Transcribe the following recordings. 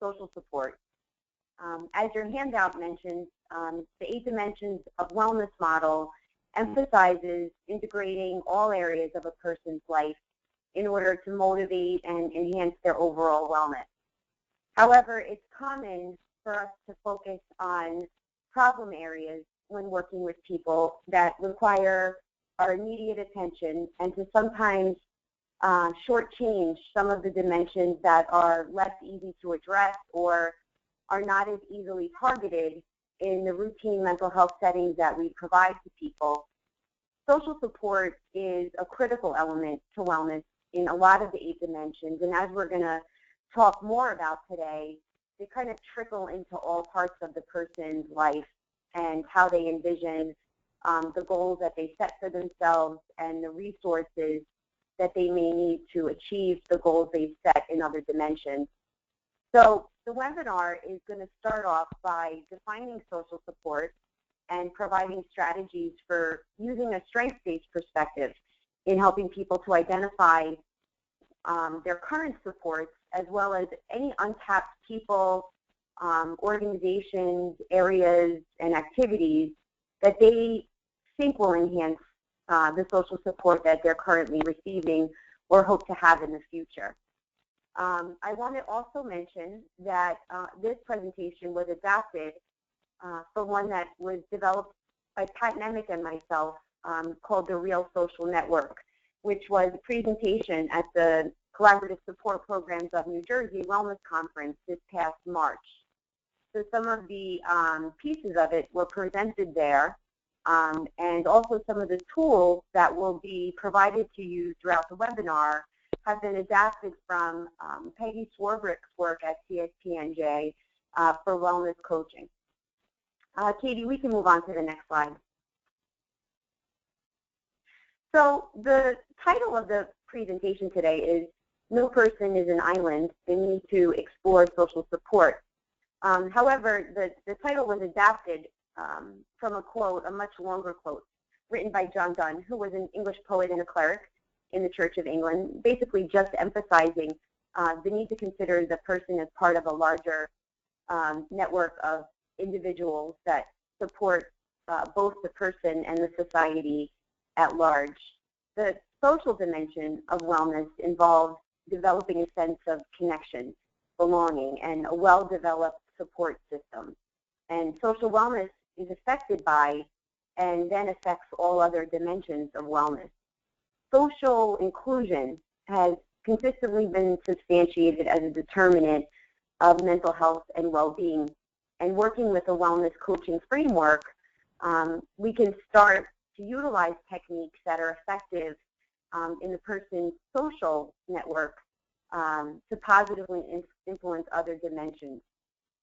social support. As your handout mentions, the 8 dimensions of wellness model emphasizes integrating all areas of a person's life in order to motivate and enhance their overall wellness. However, it's common for us to focus on problem areas when working with people that require our immediate attention, and to sometimes shortchange some of the dimensions that are less easy to address or are not as easily targeted in the routine mental health settings that we provide to people. Social support is a critical element to wellness in a lot of the 8 dimensions, and as we're going to talk more about today, they kind of trickle into all parts of the person's life and how they envision the goals that they set for themselves and the resources that they may need to achieve the goals they've set in other dimensions. So the webinar is going to start off by defining social support and providing strategies for using a strengths-based perspective in helping people to identify their current supports, as well as any untapped people, organizations, areas, and activities that they think will enhance the social support that they're currently receiving or hope to have in the future. I want to also mention that this presentation was adapted for one that was developed by Pat Nemec and myself called the Real Social Network, which was a presentation at the Collaborative Support Programs of New Jersey Wellness Conference this past March. So some of the pieces of it were presented there, and also some of the tools that will be provided to you throughout the webinar have been adapted from Peggy Swarbrick's work at CSPNJ for wellness coaching. Katie, we can move on to the next slide. So the title of the presentation today is No Person is an Island, the Need to Explore Social Support. However, the title was adapted from a quote, a much longer quote, written by John Donne, who was an English poet and a cleric in the Church of England, basically just emphasizing the need to consider the person as part of a larger network of individuals that support both the person and the society at large. The social dimension of wellness involves developing a sense of connection, belonging, and a well-developed support system. And social wellness is affected by and then affects all other dimensions of wellness. Social inclusion has consistently been substantiated as a determinant of mental health and well-being. And working with a wellness coaching framework, we can start to utilize techniques that are effective in the person's social network to positively influence other dimensions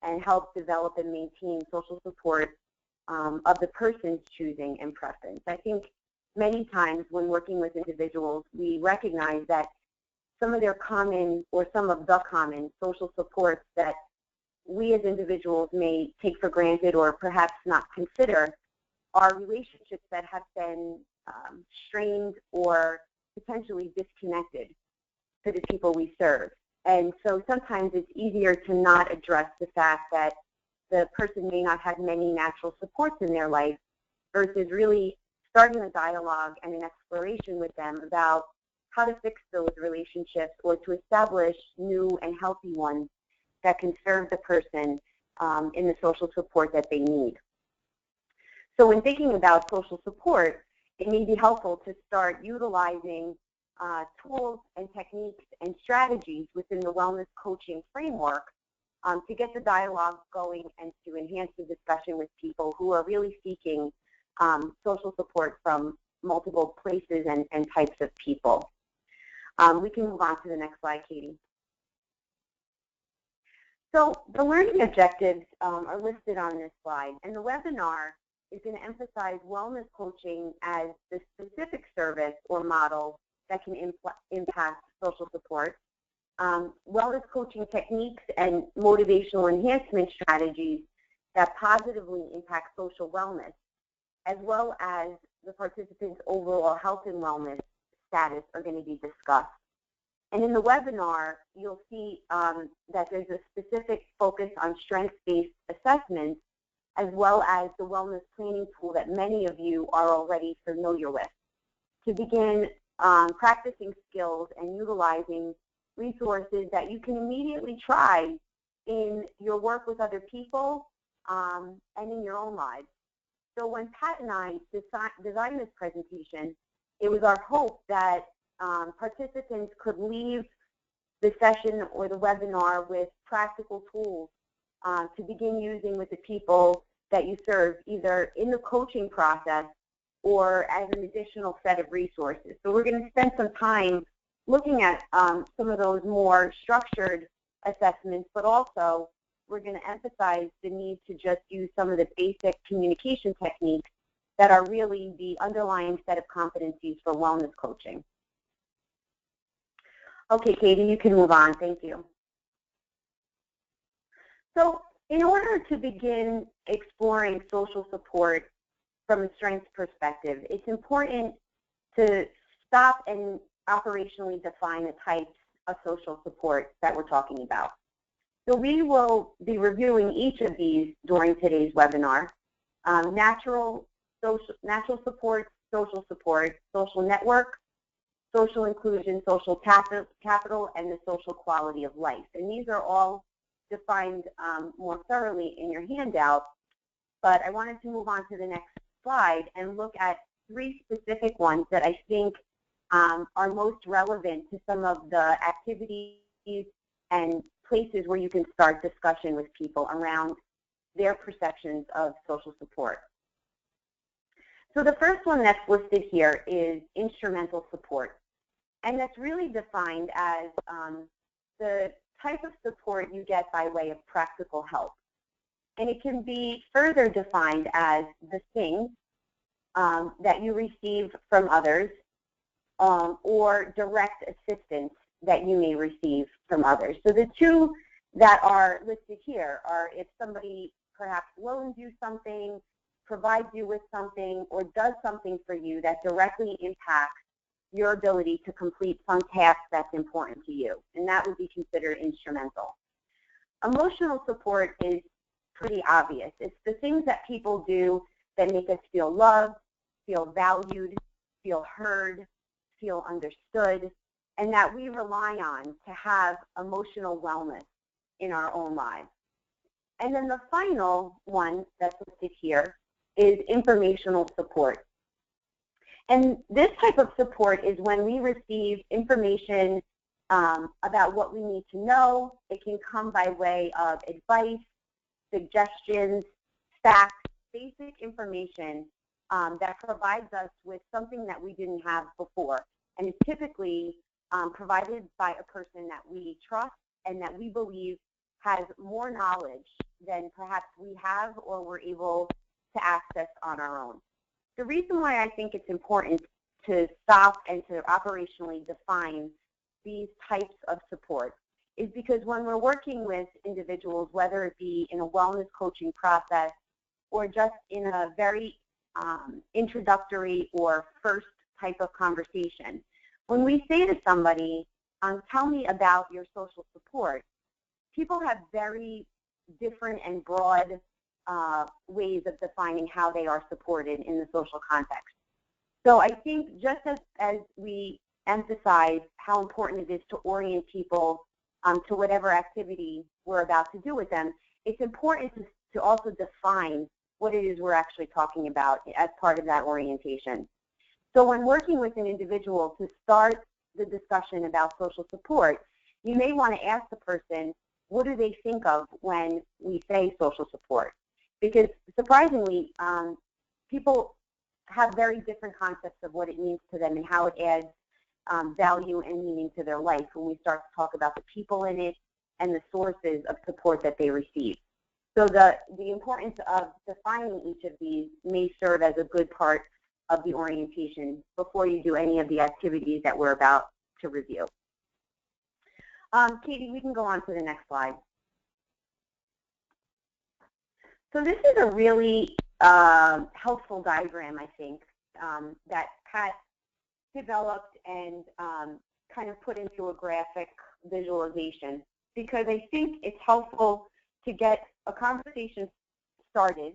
and help develop and maintain social support of the person's choosing and preference. I think many times when working with individuals, we recognize that some of their common or some of the common social supports that we as individuals may take for granted or perhaps not consider are relationships that have been strained or potentially disconnected to the people we serve. And so sometimes it's easier to not address the fact that the person may not have many natural supports in their life versus really starting a dialogue and an exploration with them about how to fix those relationships or to establish new and healthy ones that can serve the person in the social support that they need. So when thinking about social support, it may be helpful to start utilizing tools and techniques and strategies within the wellness coaching framework to get the dialogue going and to enhance the discussion with people who are really seeking social support from multiple places and types of people. We can move on to the next slide, Katie. So the learning objectives are listed on this slide, and the webinar is going to emphasize wellness coaching as the specific service or model that can impact social support, wellness coaching techniques and motivational enhancement strategies that positively impact social wellness, as well as the participants' overall health and wellness status are going to be discussed. And in the webinar, you'll see that there's a specific focus on strengths-based assessments, as well as the wellness planning tool that many of you are already familiar with, to begin practicing skills and utilizing resources that you can immediately try in your work with other people and in your own lives. So when Pat and I designed this presentation, it was our hope that participants could leave the session or the webinar with practical tools to begin using with the people that you serve, either in the coaching process or as an additional set of resources. So we're going to spend some time looking at some of those more structured assessments, but also we're going to emphasize the need to just use some of the basic communication techniques that are really the underlying set of competencies for wellness coaching. Okay, Katie, you can move on. Thank you. So in order to begin exploring social support from a strengths perspective, it's important to stop and operationally define the types of social support that we're talking about. So we will be reviewing each of these during today's webinar. Natural support, social network, social inclusion, social capital, and the social quality of life. And these are all defined more thoroughly in your handout, but I wanted to move on to the next slide and look at 3 specific ones that I think are most relevant to some of the activities and places where you can start discussion with people around their perceptions of social support. So the first one that's listed here is instrumental support. And that's really defined as the type of support you get by way of practical help. And it can be further defined as the things that you receive from others or direct assistance that you may receive from others. So the 2 that are listed here are if somebody perhaps loans you something, provides you with something, or does something for you that directly impacts your ability to complete some task that's important to you, and that would be considered instrumental. Emotional support is pretty obvious. It's the things that people do that make us feel loved, feel valued, feel heard, feel understood, and that we rely on to have emotional wellness in our own lives. And then the final one that's listed here is informational support. And this type of support is when we receive information about what we need to know. It can come by way of advice, suggestions, facts, basic information that provides us with something that we didn't have before. And it's typically provided by a person that we trust and that we believe has more knowledge than perhaps we have or we're able to access on our own. The reason why I think it's important to stop and to operationally define these types of support is because when we're working with individuals, whether it be in a wellness coaching process or just in a very introductory or first type of conversation, when we say to somebody, tell me about your social support, people have very different and broad ways of defining how they are supported in the social context. So I think just as we emphasize how important it is to orient people to whatever activity we're about to do with them, it's important to also define what it is we're actually talking about as part of that orientation. So when working with an individual to start the discussion about social support, you may want to ask the person, what do they think of when we say social support? Because surprisingly, people have very different concepts of what it means to them and how it adds value and meaning to their life when we start to talk about the people in it and the sources of support that they receive. So the importance of defining each of these may serve as a good part of the orientation before you do any of the activities that we're about to review. Katie, we can go on to the next slide. So this is a really helpful diagram, I think, that Pat developed and kind of put into a graphic visualization because I think it's helpful to get a conversation started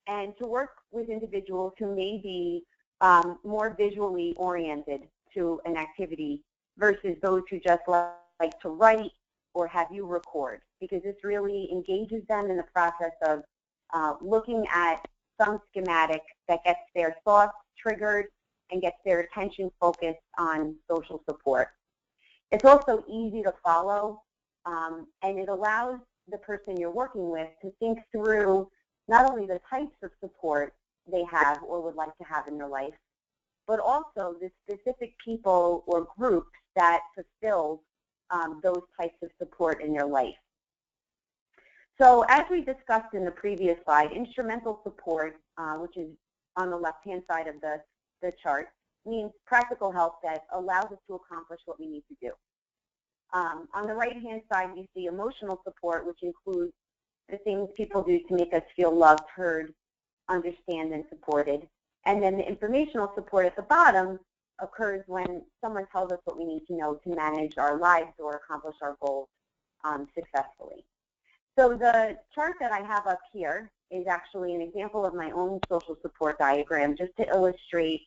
and to work with individuals who may be more visually oriented to an activity versus those who just like to write or have you record, because this really engages them in the process of looking at some schematic that gets their thoughts triggered and gets their attention focused on social support. It's also easy to follow, and it allows the person you're working with to think through not only the types of support they have or would like to have in their life, but also the specific people or groups that fulfill those types of support in their life. So as we discussed in the previous slide, instrumental support, which is on the left-hand side of the chart, means practical help that allows us to accomplish what we need to do. On the right-hand side, you see emotional support, which includes the things people do to make us feel loved, heard, understand, and supported. And then the informational support at the bottom occurs when someone tells us what we need to know to manage our lives or accomplish our goals successfully. So the chart that I have up here is actually an example of my own social support diagram, just to illustrate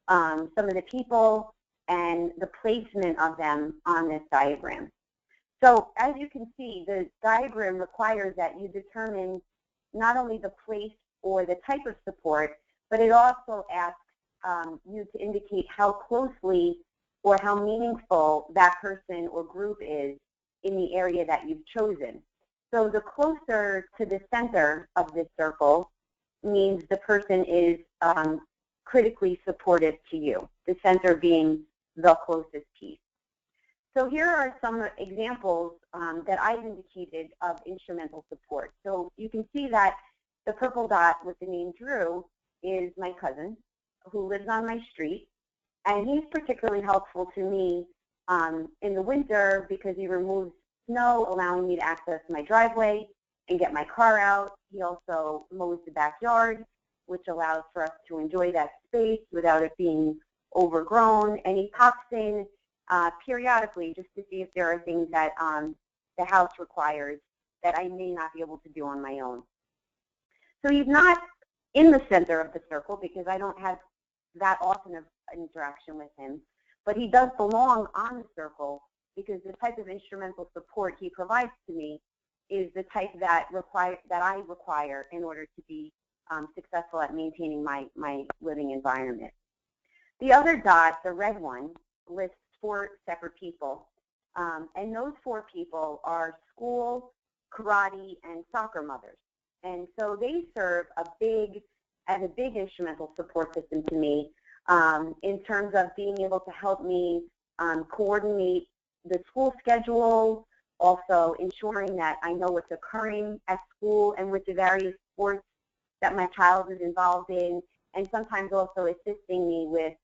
some of the people and the placement of them on this diagram. So as you can see, the diagram requires that you determine not only the place or the type of support, but it also asks you to indicate how closely or how meaningful that person or group is in the area that you've chosen. So the closer to the center of this circle means the person is critically supportive to you, the center being the closest piece. So here are some examples that I've indicated of instrumental support. So you can see that the purple dot with the name Drew is my cousin who lives on my street, and he's particularly helpful to me in the winter because he removes snow, allowing me to access my driveway and get my car out. He also mows the backyard, which allows for us to enjoy that space without it being overgrown. And he pops in periodically just to see if there are things that the house requires that I may not be able to do on my own. So he's not in the center of the circle because I don't have that often of interaction with him, but he does belong on the circle because the type of instrumental support he provides to me is the type that I require in order to be successful at maintaining my living environment. The other dot, the red one, lists 4 separate people, and those 4 people are school, karate, and soccer mothers. And so they serve as a big instrumental support system to me in terms of being able to help me coordinate the school schedule, also ensuring that I know what's occurring at school and with the various sports that my child is involved in, and sometimes also assisting me with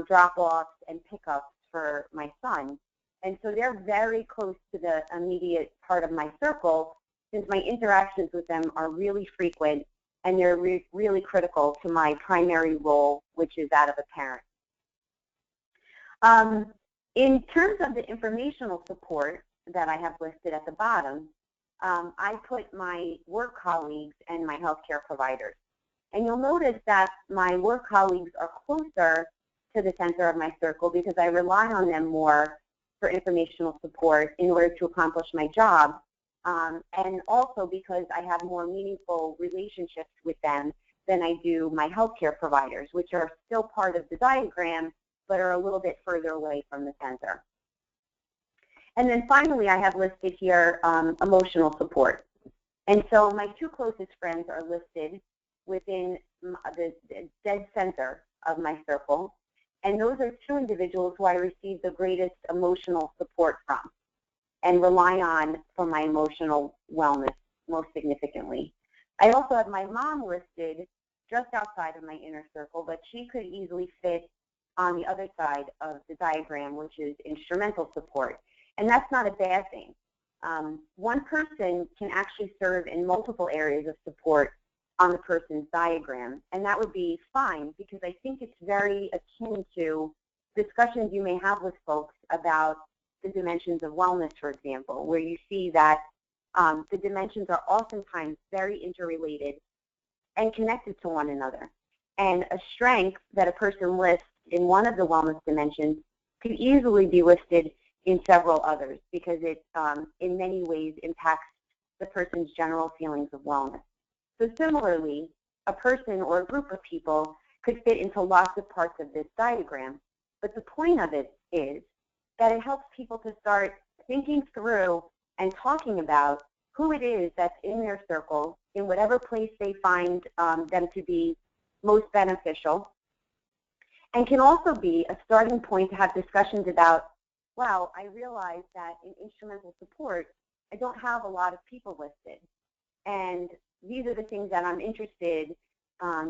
drop-offs and pickups for my son. And so they're very close to the immediate part of my circle, since my interactions with them are really frequent and they're really critical to my primary role, which is that of a parent. In terms of the informational support that I have listed at the bottom, I put my work colleagues and my healthcare providers. And you'll notice that my work colleagues are closer to the center of my circle because I rely on them more for informational support in order to accomplish my job, and also because I have more meaningful relationships with them than I do my healthcare providers, which are still part of the diagram but are a little bit further away from the center. And then finally, I have listed here emotional support. And so my 2 closest friends are listed within the dead center of my circle. And those are 2 individuals who I receive the greatest emotional support from and rely on for my emotional wellness most significantly. I also have my mom listed just outside of my inner circle, but she could easily fit on the other side of the diagram, which is instrumental support. And that's not a bad thing. One person can actually serve in multiple areas of support on the person's diagram, and that would be fine because I think it's very akin to discussions you may have with folks about the dimensions of wellness, for example, where you see that the dimensions are oftentimes very interrelated and connected to one another. And a strength that a person lists in one of the wellness dimensions could easily be listed in several others because it, in many ways, impacts the person's general feelings of wellness. So similarly, a person or a group of people could fit into lots of parts of this diagram, but the point of it is that it helps people to start thinking through and talking about who it is that's in their circle, in whatever place they find them to be most beneficial, and can also be a starting point to have discussions about, wow, I realize that in instrumental support, I don't have a lot of people listed, and these are the things that I'm interested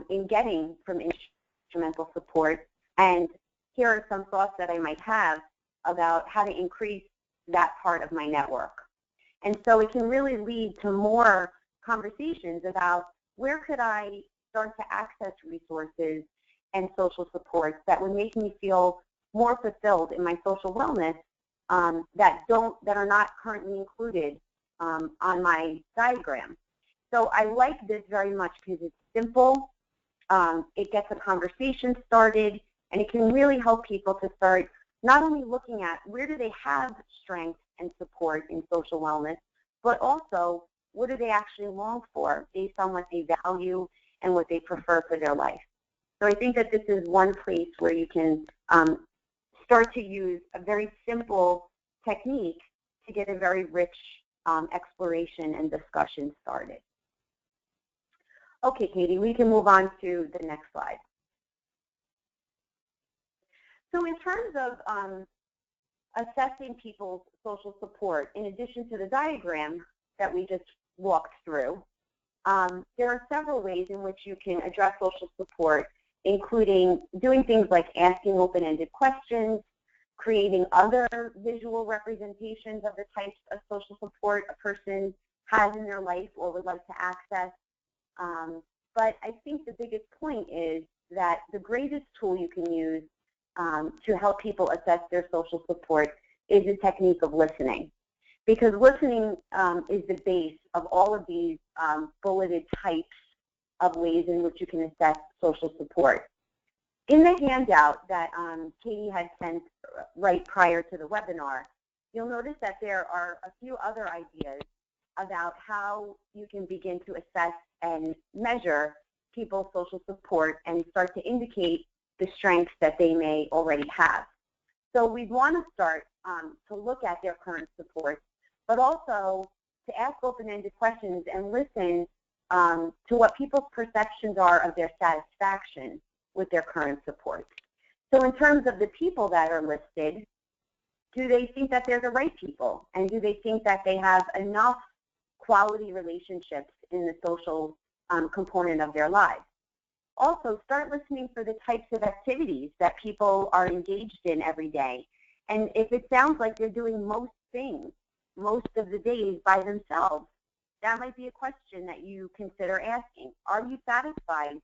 in getting from instrumental support, and here are some thoughts that I might have about how to increase that part of my network. And so it can really lead to more conversations about where could I start to access resources and social supports that would make me feel more fulfilled in my social wellness that are not currently included on my diagram. So I like this very much because it's simple, it gets a conversation started, and it can really help people to start not only looking at where do they have strength and support in social wellness, but also what do they actually long for based on what they value and what they prefer for their life. So I think that this is one place where you can start to use a very simple technique to get a very rich exploration and discussion started. Okay, Katie, we can move on to the next slide. So in terms of assessing people's social support, in addition to the diagram that we just walked through, there are several ways in which you can address social support, including doing things like asking open-ended questions, creating other visual representations of the types of social support a person has in their life or would like to access. But I think the biggest point is that the greatest tool you can use to help people assess their social support is the technique of listening. Because listening is the base of all of these bulleted types of ways in which you can assess social support. In the handout that Katie had sent right prior to the webinar, you'll notice that there are a few other ideas about how you can begin to assess and measure people's social support and start to indicate the strengths that they may already have. So we'd want to start to look at their current support, but also to ask open-ended questions and listen to what people's perceptions are of their satisfaction with their current support. So in terms of the people that are listed, do they think that they're the right people? And do they think that they have enough quality relationships in the social component of their lives? Also, start listening for the types of activities that people are engaged in every day. And if it sounds like they're doing most things, most of the days by themselves, that might be a question that you consider asking. Are you satisfied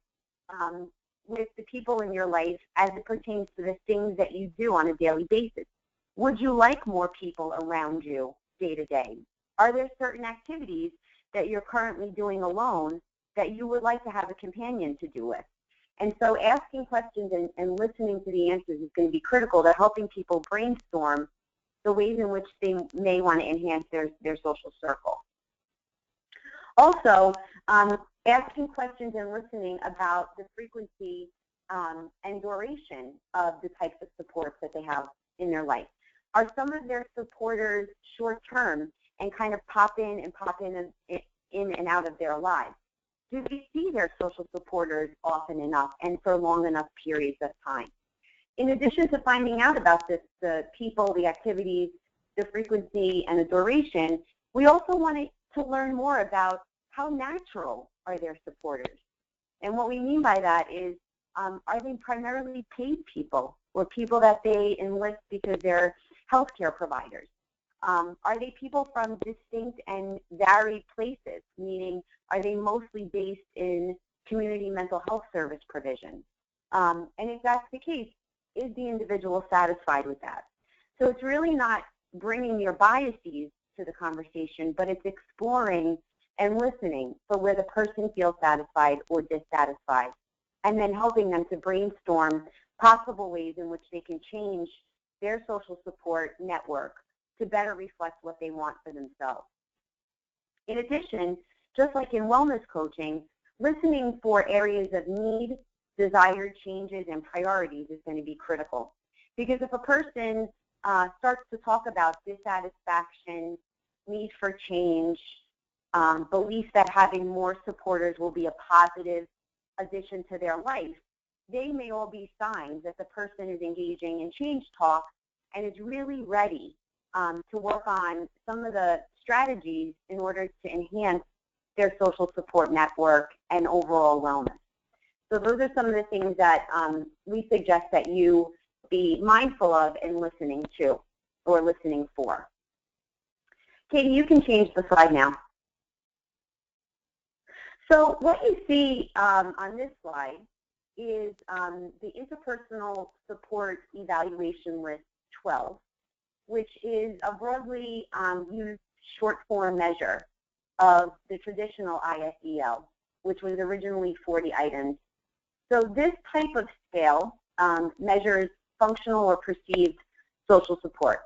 with the people in your life as it pertains to the things that you do on a daily basis? Would you like more people around you day to day? Are there certain activities that you're currently doing alone that you would like to have a companion to do with? And so asking questions and listening to the answers is going to be critical to helping people brainstorm the ways in which they may want to enhance their social circle. Also, asking questions and listening about the frequency and duration of the types of supports that they have in their life. Are some of their supporters short-term and kind of pop in and out of their lives? Do they see their social supporters often enough and for long enough periods of time? In addition to finding out about this, the people, the activities, the frequency, and the duration, we also want to learn more about how natural are their supporters. And what we mean by that is, are they primarily paid people or people that they enlist because they're healthcare providers? Are they people from distinct and varied places, meaning are they mostly based in community mental health service provision? And if that's the case, is the individual satisfied with that? So it's really not bringing your biases to the conversation, but it's exploring and listening for where the person feels satisfied or dissatisfied, and then helping them to brainstorm possible ways in which they can change their social support network to better reflect what they want for themselves. In addition, just like in wellness coaching, listening for areas of need, desired changes, and priorities is going to be critical. Because if a person starts to talk about dissatisfaction, need for change, belief that having more supporters will be a positive addition to their life, they may all be signs that the person is engaging in change talk and is really ready to work on some of the strategies in order to enhance their social support network and overall wellness. So those are some of the things that we suggest that you be mindful of and listening to or listening for. Katie, you can change the slide now. So what you see on this slide is the interpersonal support evaluation list 12, which is a broadly used short form measure of the traditional ISEL, which was originally 40 items. So this type of scale measures functional or perceived social support.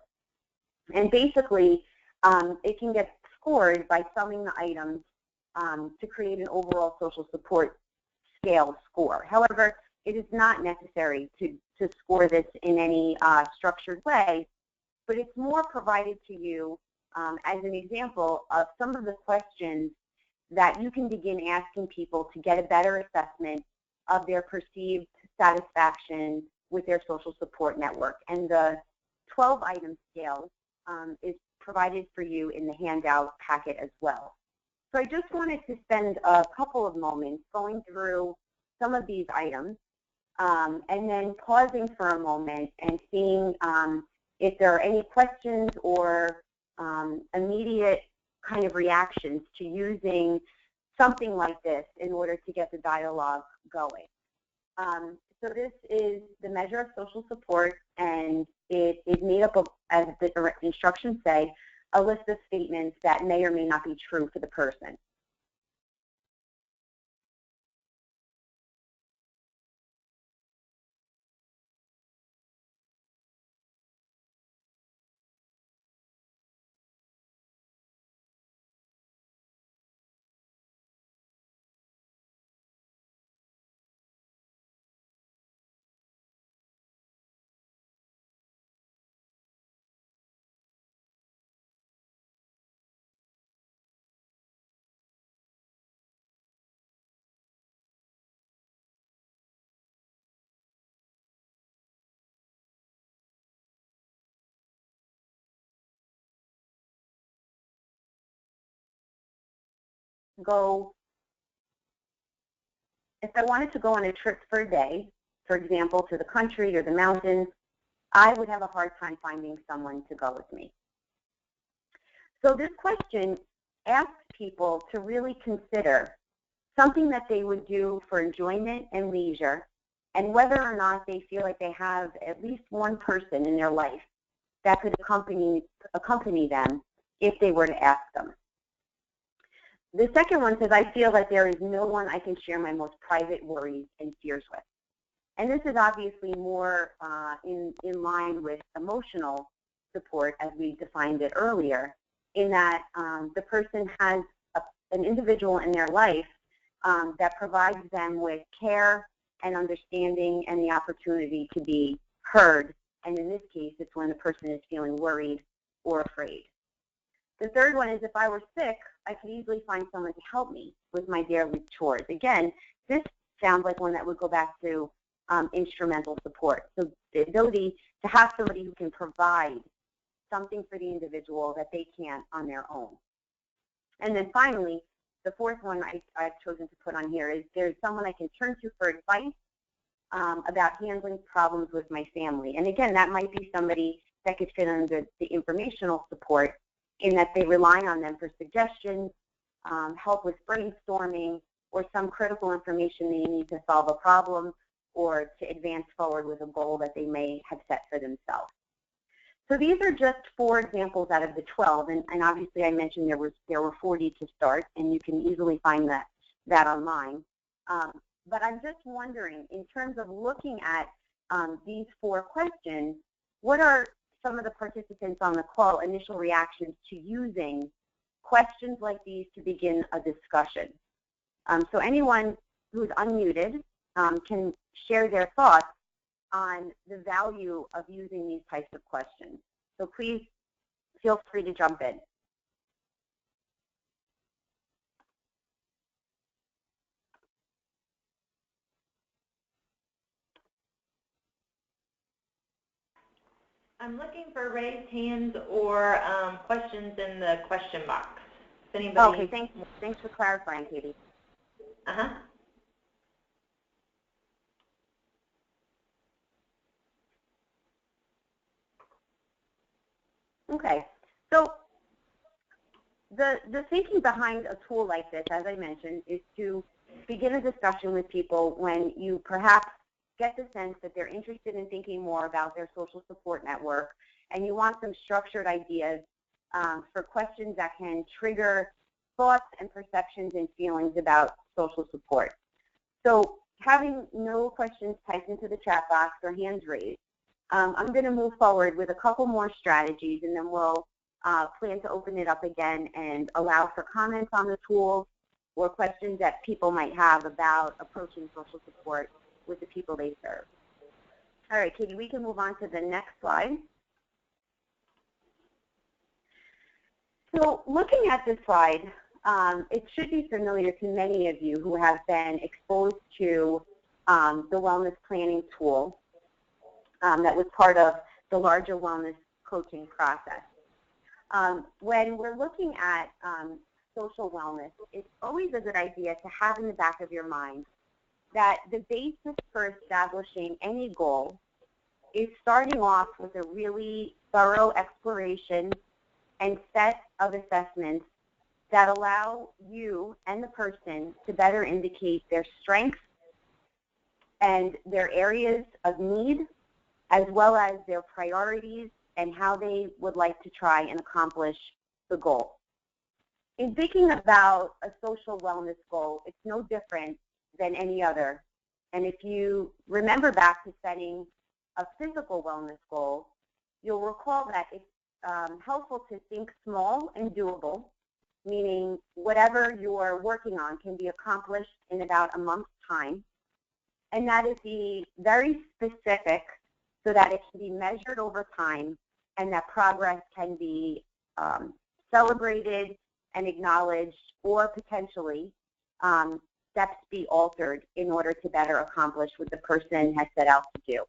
And basically, it can get scored by summing the items to create an overall social support scale score. However, it is not necessary to score this in any structured way, but it's more provided to you as an example of some of the questions that you can begin asking people to get a better assessment of their perceived satisfaction with their social support network. And the 12-item scale is provided for you in the handout packet as well. So I just wanted to spend a couple of moments going through some of these items and then pausing for a moment and seeing if there are any questions or immediate kind of reactions to using something like this in order to get the dialogue going. So this is the measure of social support, and it is made up of, as the instructions say, a list of statements that may or may not be true for the person. If I wanted to go on a trip for a day, for example, to the country or the mountains, I would have a hard time finding someone to go with me. So this question asks people to really consider something that they would do for enjoyment and leisure, and whether or not they feel like they have at least one person in their life that could accompany them if they were to ask them. The second one says, I feel that there is no one I can share my most private worries and fears with. And this is obviously more in line with emotional support, as we defined it earlier, in that the person has an individual in their life that provides them with care and understanding and the opportunity to be heard. And in this case, it's when the person is feeling worried or afraid. The third one is, if I were sick, I could easily find someone to help me with my daily chores. Again, this sounds like one that would go back to instrumental support. So the ability to have somebody who can provide something for the individual that they can't on their own. And then finally, the fourth one I've chosen to put on here is, there's someone I can turn to for advice about handling problems with my family. And again, that might be somebody that could fit under the informational support, in that they rely on them for suggestions, help with brainstorming, or some critical information they need to solve a problem, or to advance forward with a goal that they may have set for themselves. So these are just 4 examples out of the 12, and obviously I mentioned there were 40 to start, and you can easily find that online. But I'm just wondering, in terms of looking at these 4 questions, what are some of the participants on the call initial reactions to using questions like these to begin a discussion? So anyone who's unmuted can share their thoughts on the value of using these types of questions. So please feel free to jump in. I'm looking for raised hands or questions in the question box. If anybody... Okay, thanks for clarifying, Katie. Okay, so the thinking behind a tool like this, as I mentioned, is to begin a discussion with people when you perhaps get the sense that they're interested in thinking more about their social support network, and you want some structured ideas for questions that can trigger thoughts and perceptions and feelings about social support. So having no questions typed into the chat box or hands raised, I'm going to move forward with a couple more strategies, and then we'll plan to open it up again and allow for comments on the tools or questions that people might have about approaching social support with the people they serve. All right, Katie, we can move on to the next slide. So looking at this slide, it should be familiar to many of you who have been exposed to the wellness planning tool that was part of the larger wellness coaching process. When we're looking at social wellness, it's always a good idea to have in the back of your mind that the basis for establishing any goal is starting off with a really thorough exploration and set of assessments that allow you and the person to better indicate their strengths and their areas of need, as well as their priorities and how they would like to try and accomplish the goal. In thinking about a social wellness goal, it's no different than any other. And if you remember back to setting a physical wellness goal, you'll recall that it's helpful to think small and doable, meaning whatever you're working on can be accomplished in about a month's time. And that is be very specific so that it can be measured over time and that progress can be celebrated and acknowledged, or potentially steps be altered in order to better accomplish what the person has set out to do.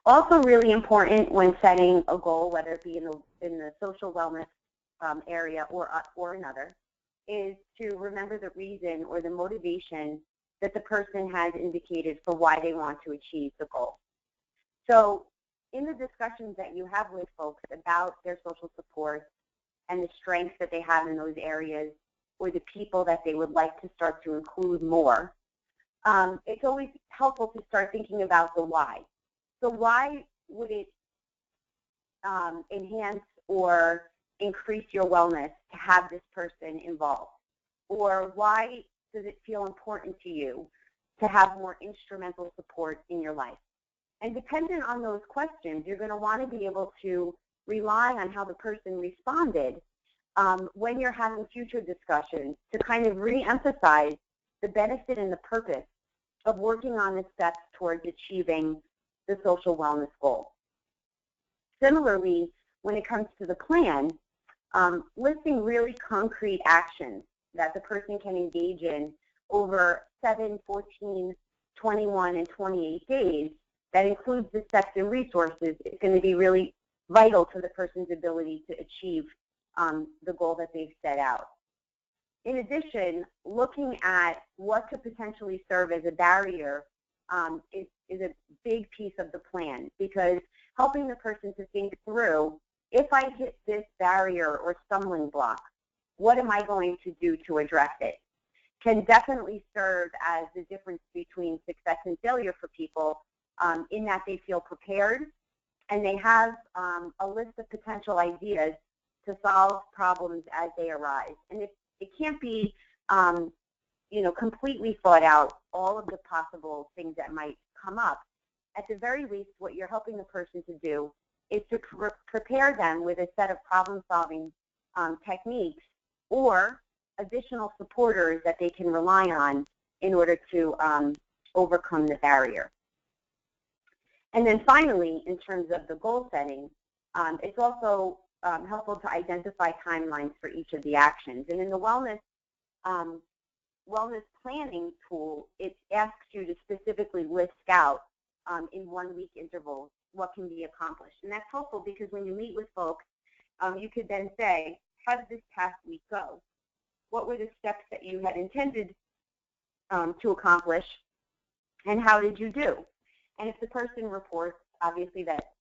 Also really important when setting a goal, whether it be in the social wellness area or another, is to remember the reason or the motivation that the person has indicated for why they want to achieve the goal. So in the discussions that you have with folks about their social support and the strengths that they have in those areas, or the people that they would like to start to include more, it's always helpful to start thinking about the why. So why would it enhance or increase your wellness to have this person involved? Or why does it feel important to you to have more instrumental support in your life? And dependent on those questions, you're going to want to be able to rely on how the person responded when you're having future discussions to kind of re-emphasize the benefit and the purpose of working on the steps towards achieving the social wellness goal. Similarly, when it comes to the plan, listing really concrete actions that the person can engage in over 7, 14, 21, and 28 days that includes the steps and resources is going to be really vital to the person's ability to achieve the goal that they've set out. In addition, looking at what could potentially serve as a barrier is a big piece of the plan, because helping the person to think through, if I hit this barrier or stumbling block, what am I going to do to address it, can definitely serve as the difference between success and failure for people, in that they feel prepared and they have a list of potential ideas to solve problems as they arise. And it can't be, completely thought out, all of the possible things that might come up. At the very least, what you're helping the person to do is to prepare them with a set of problem-solving techniques or additional supporters that they can rely on in order to overcome the barrier. And then finally, in terms of the goal setting, it's also helpful to identify timelines for each of the actions. And in the wellness planning tool, it asks you to specifically list out in 1 week intervals what can be accomplished. And that's helpful because when you meet with folks, you could then say, how did this past week go? What were the steps that you had intended to accomplish, and how did you do? And if the person reports, obviously, that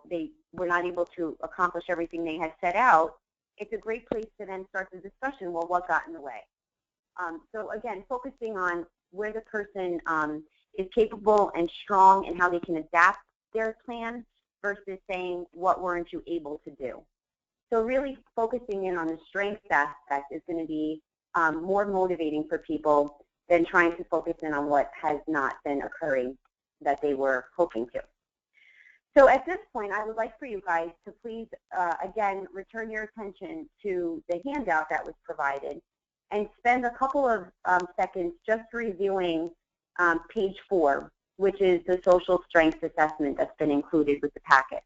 they were not able to accomplish everything they had set out, it's a great place to then start the discussion, well, what got in the way? So again, focusing on where the person is capable and strong and how they can adapt their plan versus saying, what weren't you able to do? So really focusing in on the strengths aspect is going to be more motivating for people than trying to focus in on what has not been occurring that they were hoping to. So at this point, I would like for you guys to please, again, return your attention to the handout that was provided and spend a couple of seconds just reviewing page 4, which is the social strengths assessment that's been included with the packet.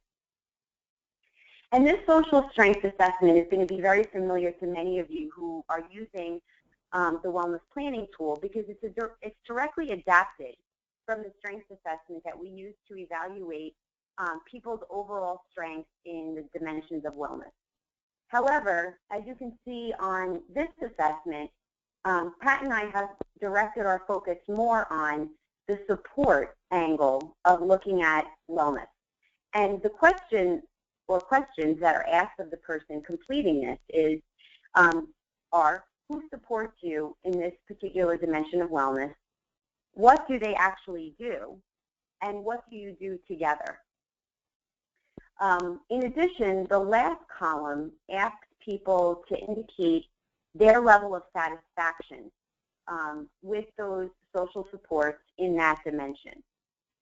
And this social strengths assessment is going to be very familiar to many of you who are using the wellness planning tool because it's directly adapted from the strengths assessment that we use to evaluate people's overall strengths in the dimensions of wellness. However, as you can see on this assessment, Pat and I have directed our focus more on the support angle of looking at wellness. And the question or questions that are asked of the person completing this are who supports you in this particular dimension of wellness? What do they actually do? And what do you do together? In addition, the last column asks people to indicate their level of satisfaction with those social supports in that dimension.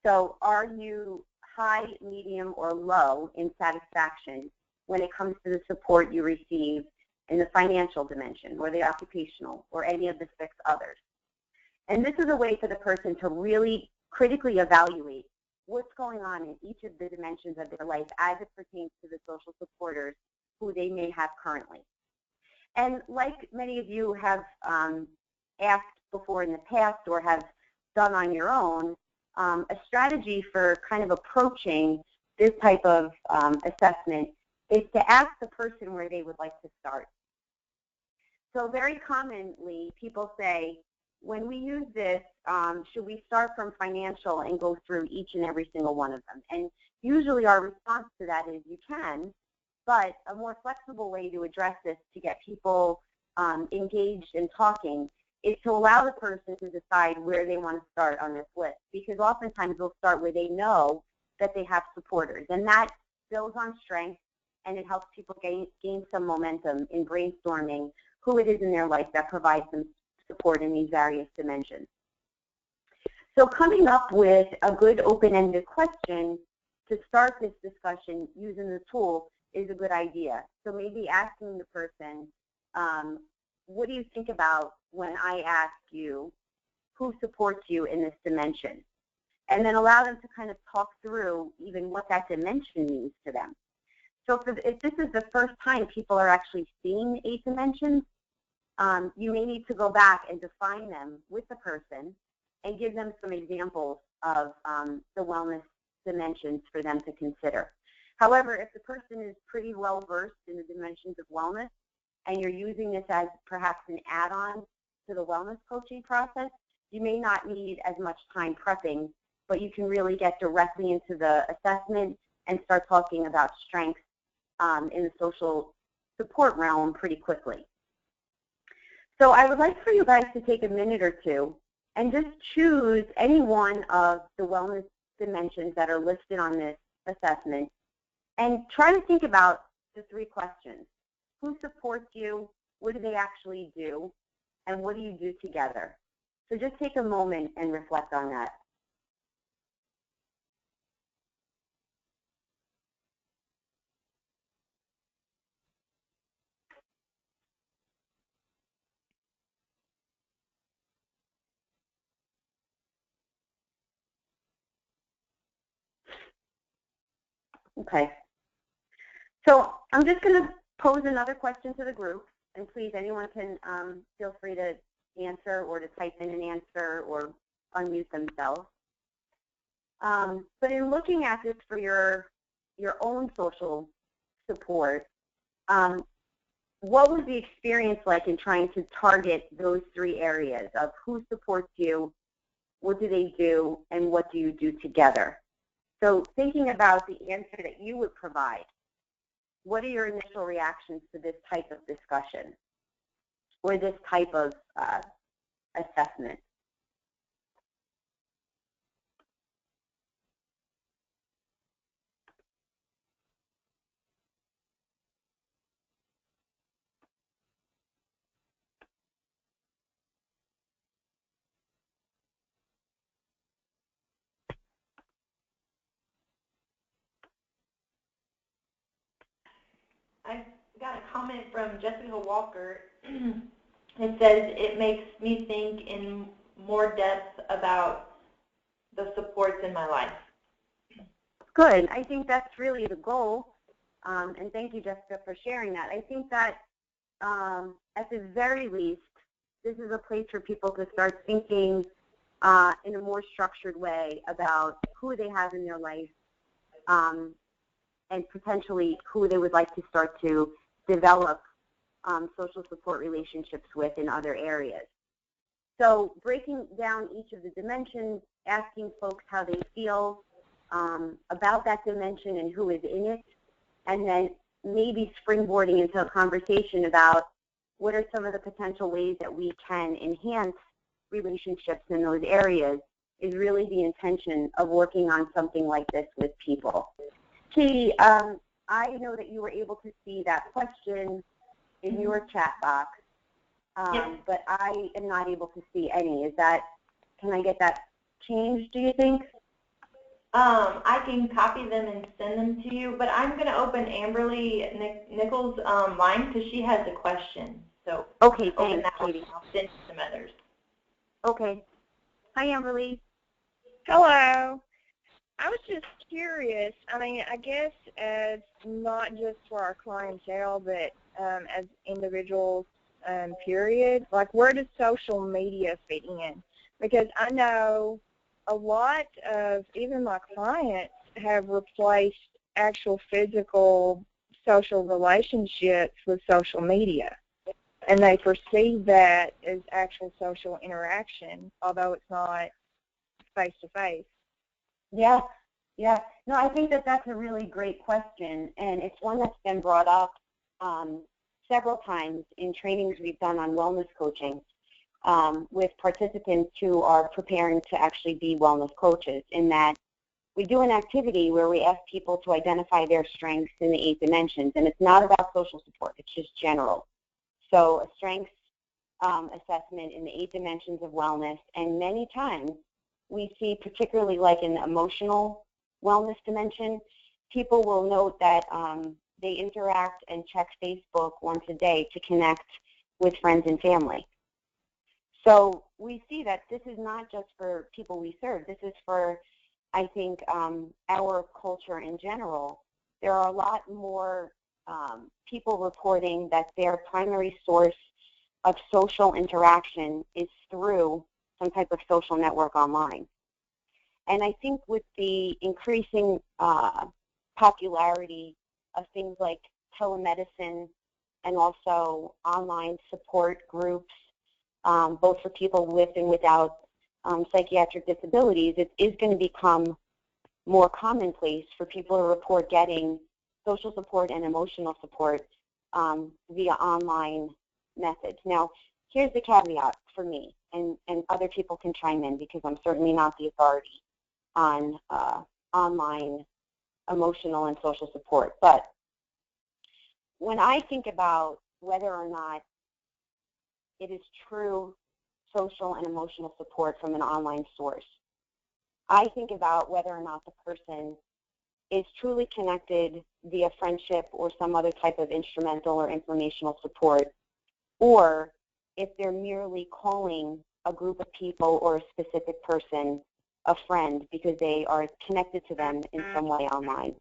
So are you high, medium, or low in satisfaction when it comes to the support you receive in the financial dimension or the occupational or any of the 6 others? And this is a way for the person to really critically evaluate what's going on in each of the dimensions of their life as it pertains to the social supporters who they may have currently. And like many of you have asked before in the past or have done on your own, a strategy for kind of approaching this type of assessment is to ask the person where they would like to start. So very commonly, people say, when we use this, should we start from financial and go through each and every single one of them? And usually our response to that is you can, but a more flexible way to address this to get people engaged in talking is to allow the person to decide where they want to start on this list, because oftentimes they'll start where they know that they have supporters, and that builds on strength and it helps people gain some momentum in brainstorming who it is in their life that provides them support in these various dimensions. So coming up with a good open-ended question to start this discussion using the tool is a good idea. So maybe asking the person, what do you think about when I ask you who supports you in this dimension? And then allow them to kind of talk through even what that dimension means to them. So if this is the first time people are actually seeing 8 dimensions, you may need to go back and define them with the person and give them some examples of the wellness dimensions for them to consider. However, if the person is pretty well versed in the dimensions of wellness and you're using this as perhaps an add-on to the wellness coaching process, you may not need as much time prepping, but you can really get directly into the assessment and start talking about strengths in the social support realm pretty quickly. So I would like for you guys to take a minute or two and just choose any one of the wellness dimensions that are listed on this assessment and try to think about the 3 questions. Who supports you? What do they actually do? And what do you do together? So just take a moment and reflect on that. Okay. So I'm just going to pose another question to the group, and please, anyone can feel free to answer or to type in an answer or unmute themselves. But in looking at this for your own social support, what was the experience like in trying to target those 3 areas of who supports you, what do they do, and what do you do together? So thinking about the answer that you would provide, what are your initial reactions to this type of discussion or this type of assessment? I've got a comment from Jessica Walker. It says, it makes me think in more depth about the supports in my life. Good. I think that's really the goal. And thank you, Jessica, for sharing that. I think that at the very least, this is a place for people to start thinking in a more structured way about who they have in their life and potentially who they would like to start to develop social support relationships with in other areas. So breaking down each of the dimensions, asking folks how they feel about that dimension and who is in it, and then maybe springboarding into a conversation about what are some of the potential ways that we can enhance relationships in those areas is really the intention of working on something like this with people. Katie, I know that you were able to see that question in your chat box, Yes. but I am not able to see any. Is that, can I get that changed, do you think? I can copy them and send them to you, but I'm going to open Amberly Nichols' line because she has a question. So okay, open thanks, that one, Katie. I'll send some others. Okay. Hi, Amberly. Hello. I was just curious. I mean, I guess as not just for our clientele, but as individuals, period, like where does social media fit in? Because I know a lot of even my clients have replaced actual physical social relationships with social media. And they perceive that as actual social interaction, although it's not face-to-face. Yeah, yeah. No, I think that that's a really great question, and it's one that's been brought up several times in trainings we've done on wellness coaching with participants who are preparing to actually be wellness coaches, in that we do an activity where we ask people to identify their strengths in the 8 dimensions, and it's not about social support, it's just general. So a strengths assessment in the 8 dimensions of wellness, and many times we see, particularly like in the emotional wellness dimension, people will note that they interact and check Facebook once a day to connect with friends and family. So we see that this is not just for people we serve. This is for, I think, our culture in general. There are a lot more people reporting that their primary source of social interaction is through some type of social network online. And I think with the increasing popularity of things like telemedicine and also online support groups, both for people with and without psychiatric disabilities, it is going to become more commonplace for people to report getting social support and emotional support via online methods. Now, here's the caveat for me, and other people can chime in because I'm certainly not the authority on online emotional and social support. But when I think about whether or not it is true social and emotional support from an online source, I think about whether or not the person is truly connected via friendship or some other type of instrumental or informational support, or if they're merely calling a group of people or a specific person a friend because they are connected to them in some way online.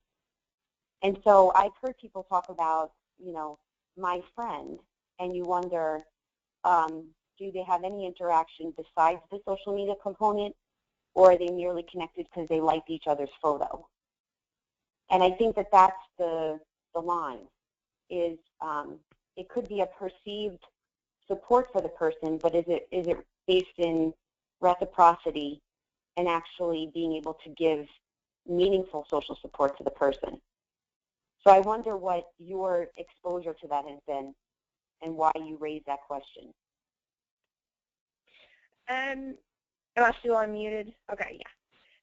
And so I've heard people talk about, you know, my friend, and you wonder, do they have any interaction besides the social media component, or are they merely connected because they liked each other's photo? And I think that that's the line, is it could be a perceived support for the person, but is it based in reciprocity and actually being able to give meaningful social support to the person? So I wonder what your exposure to that has been and why you raised that question. Am I still unmuted? Okay,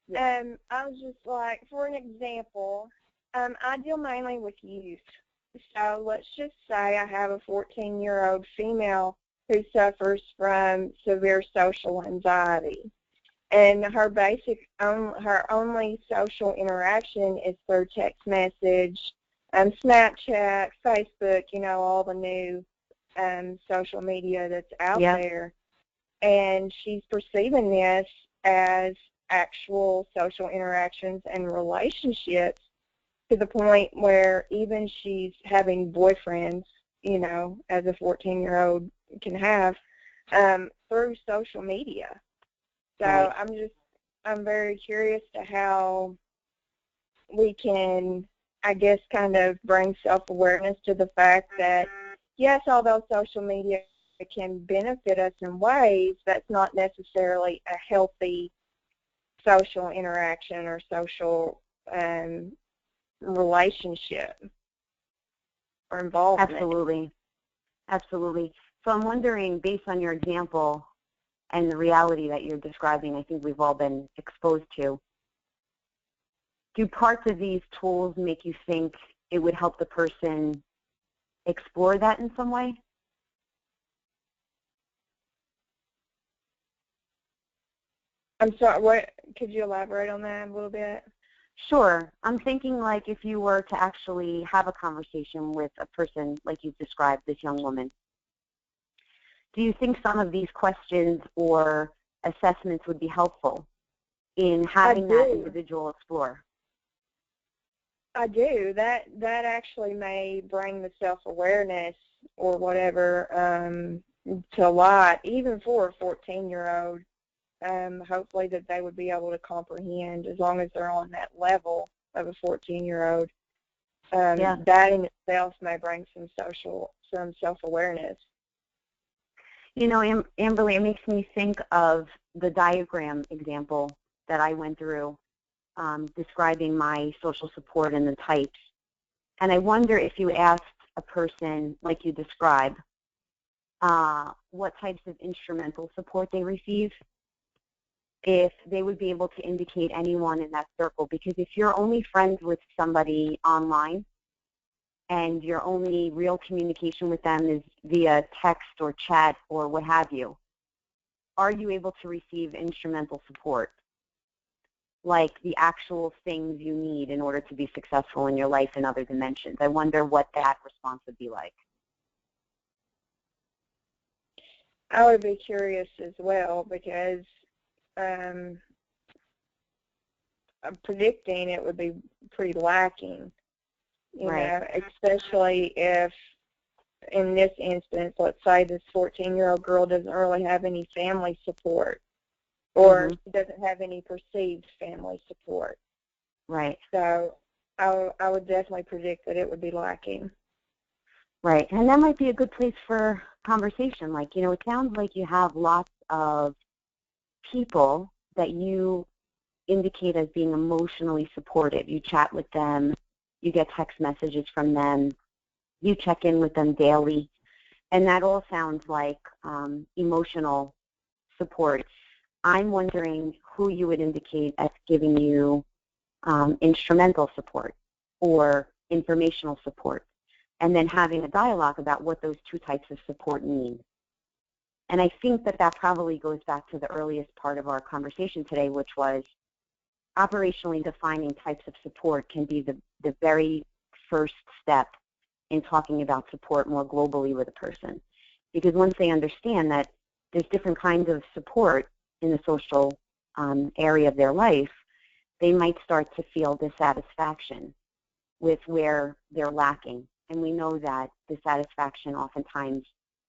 yeah. I was just like, for an example, I deal mainly with youth. So let's just say I have a 14-year-old female who suffers from severe social anxiety. And her only social interaction is through text message, Snapchat, Facebook, you know, all the new social media that's out there. And she's perceiving this as actual social interactions and relationships, to the point where even she's having boyfriends, you know, as a 14-year-old can have, through social media. So I'm very curious to how we can, I guess, kind of bring self-awareness to the fact that, yes, although social media can benefit us in ways, that's not necessarily a healthy social interaction or social relationship or involvement. Absolutely. Absolutely. So I'm wondering, based on your example and the reality that you're describing, I think we've all been exposed to, do parts of these tools make you think it would help the person explore that in some way? I'm sorry, what, could you elaborate on that a little bit? Sure. I'm thinking, like, if you were to actually have a conversation with a person like you've described, this young woman, do you think some of these questions or assessments would be helpful in having that individual explore? I do. That actually may bring the self-awareness or whatever to light, even for a 14-year-old. Hopefully that they would be able to comprehend, as long as they're on that level of a 14-year-old. That in itself may bring some self-awareness. You know, Amberly, it makes me think of the diagram example that I went through, describing my social support and the types. And I wonder if you asked a person, like you describe, what types of instrumental support they receive, if they would be able to indicate anyone in that circle. Because if you're only friends with somebody online and your only real communication with them is via text or chat or what have you, are you able to receive instrumental support, like the actual things you need in order to be successful in your life in other dimensions? I wonder what that response would be like. I would be curious as well, because I'm predicting it would be pretty lacking, you know, especially if, in this instance, let's say this 14-year-old girl doesn't really have any family support, or she doesn't have any perceived family support. Right. So I would definitely predict that it would be lacking. Right, and that might be a good place for conversation. Like, you know, it sounds like you have lots of people that you indicate as being emotionally supportive. You chat with them, you get text messages from them, you check in with them daily. And that all sounds like emotional support. I'm wondering who you would indicate as giving you instrumental support or informational support, and then having a dialogue about what those two types of support mean. And I think that that probably goes back to the earliest part of our conversation today, which was operationally defining types of support can be the very first step in talking about support more globally with a person. Because once they understand that there's different kinds of support in the social area of their life, they might start to feel dissatisfaction with where they're lacking. And we know that dissatisfaction oftentimes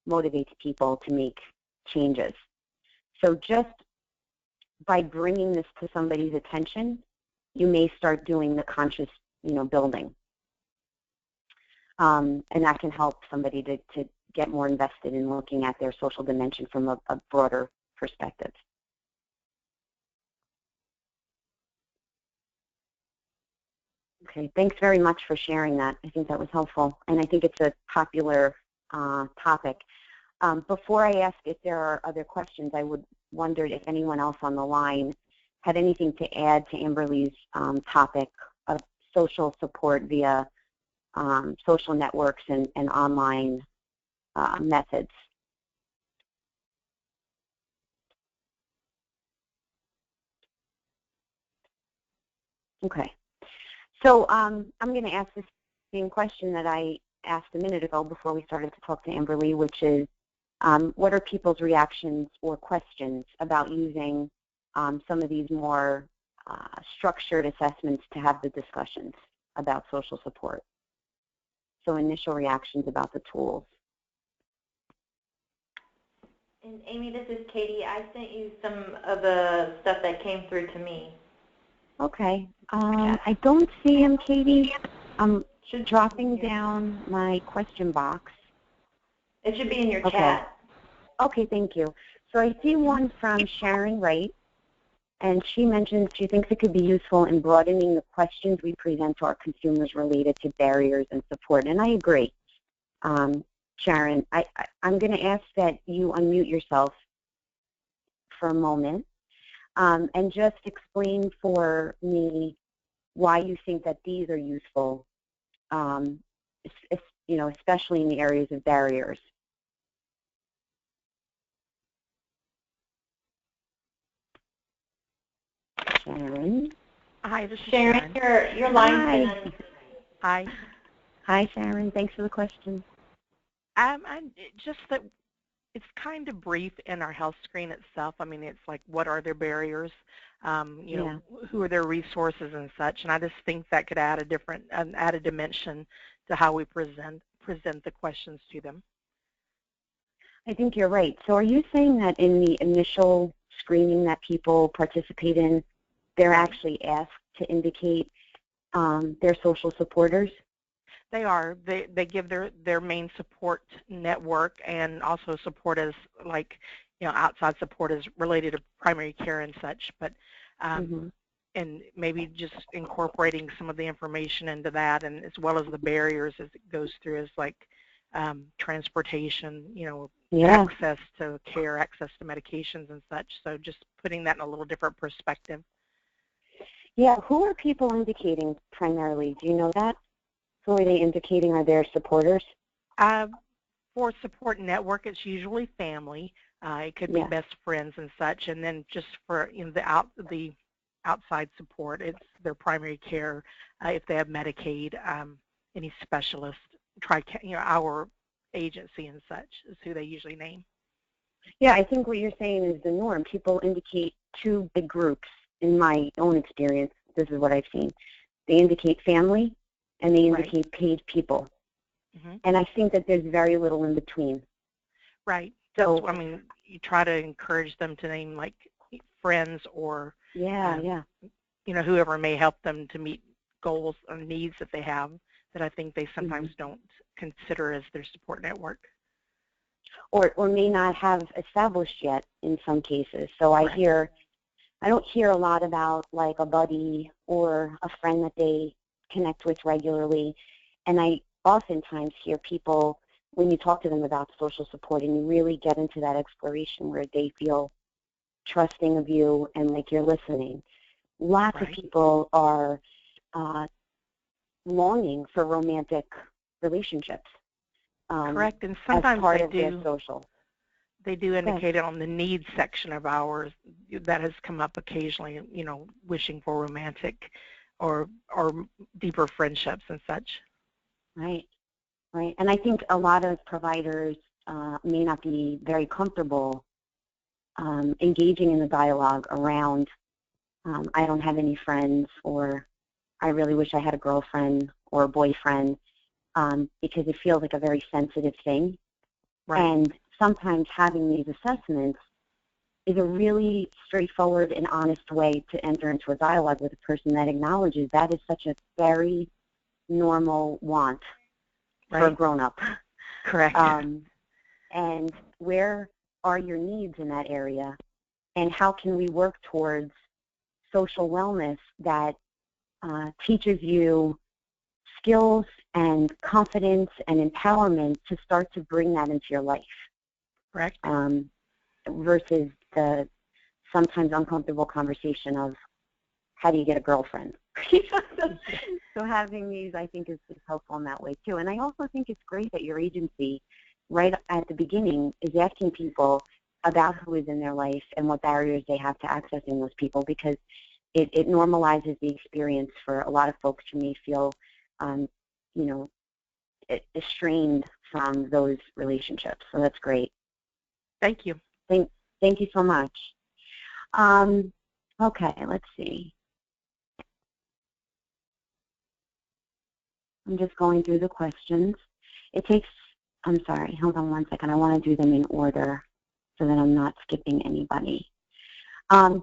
motivates people to make changes. So just by bringing this to somebody's attention, you may start doing the conscious, building. And that can help somebody to get more invested in looking at their social dimension from a broader perspective. Okay, thanks very much for sharing that. I think that was helpful, and I think it's a popular topic. Before I ask if there are other questions, I would wondered if anyone else on the line had anything to add to Amberly's topic of social support via social networks and online methods. Okay. So I'm going to ask the same question that I asked a minute ago before we started to talk to Amberly, which is, what are people's reactions or questions about using some of these more structured assessments to have the discussions about social support? So initial reactions about the tools. And Amy, this is Katie. I sent you some of the stuff that came through to me. Okay. I don't see him, Katie. I'm dropping down my question box. It should be in your chat. Okay, thank you. So I see one from Sharon Wright, and she mentions she thinks it could be useful in broadening the questions we present to our consumers related to barriers and support. And I agree. Sharon, I'm going to ask that you unmute yourself for a moment and just explain for me why you think that these are useful, especially in the areas of barriers. Sharon. Hi, this is Sharon. Your line's been. Hi. Hi, Sharon. Thanks for the question. Just that it's kind of brief in our health screen itself. I mean, it's like, what are their barriers? Who are their resources and such? And I just think that could add an added dimension to how we present the questions to them. I think you're right. So are you saying that in the initial screening that people participate in, they're actually asked to indicate their social supporters? They are. They give their main support network, and also support as outside support is related to primary care and such. But and maybe just incorporating some of the information into that, and as well as the barriers as it goes through, as like transportation, access to care, access to medications and such. So just putting that in a little different perspective. Yeah, who are people indicating primarily? Do you know that? Who are they indicating are their supporters? For support network, it's usually family. It could be best friends and such. And then just for the outside support, it's their primary care. If they have Medicaid, any specialist, our agency and such is who they usually name. Yeah, I think what you're saying is the norm. People indicate two big groups. In my own experience, this is what I've seen. They indicate family, and they indicate paid people. And I think that there's very little in between. Right. So, I mean, you try to encourage them to name, like, friends or, whoever may help them to meet goals or needs that they have that I think they sometimes don't consider as their support network. Or may not have established yet in some cases. So I don't hear a lot about like a buddy or a friend that they connect with regularly, and I oftentimes hear people when you talk to them about social support and you really get into that exploration where they feel trusting of you and like you're listening. Lots of people are longing for romantic relationships. Correct, and sometimes as part they of do. Their social. They do indicate it on the needs section of ours. That has come up occasionally, you know, wishing for romantic or deeper friendships and such. Right, right. And I think a lot of providers may not be very comfortable engaging in the dialogue around I don't have any friends, or I really wish I had a girlfriend or a boyfriend, because it feels like a very sensitive thing. Right. And sometimes having these assessments is a really straightforward and honest way to enter into a dialogue with a person that acknowledges that is such a very normal want for a grown-up. Correct. And where are your needs in that area, and how can we work towards social wellness that teaches you skills and confidence and empowerment to start to bring that into your life. Correct. Versus the sometimes uncomfortable conversation of how do you get a girlfriend. So having these, I think, is helpful in that way too. And I also think it's great that your agency, right at the beginning, is asking people about who is in their life and what barriers they have to accessing those people, because it normalizes the experience for a lot of folks who may feel, you know, estranged from those relationships. So that's great. Thank you. Thank you so much. Okay, let's see. I'm just going through the questions. It takes, I'm sorry, hold on one second. I want to do them in order so that I'm not skipping anybody.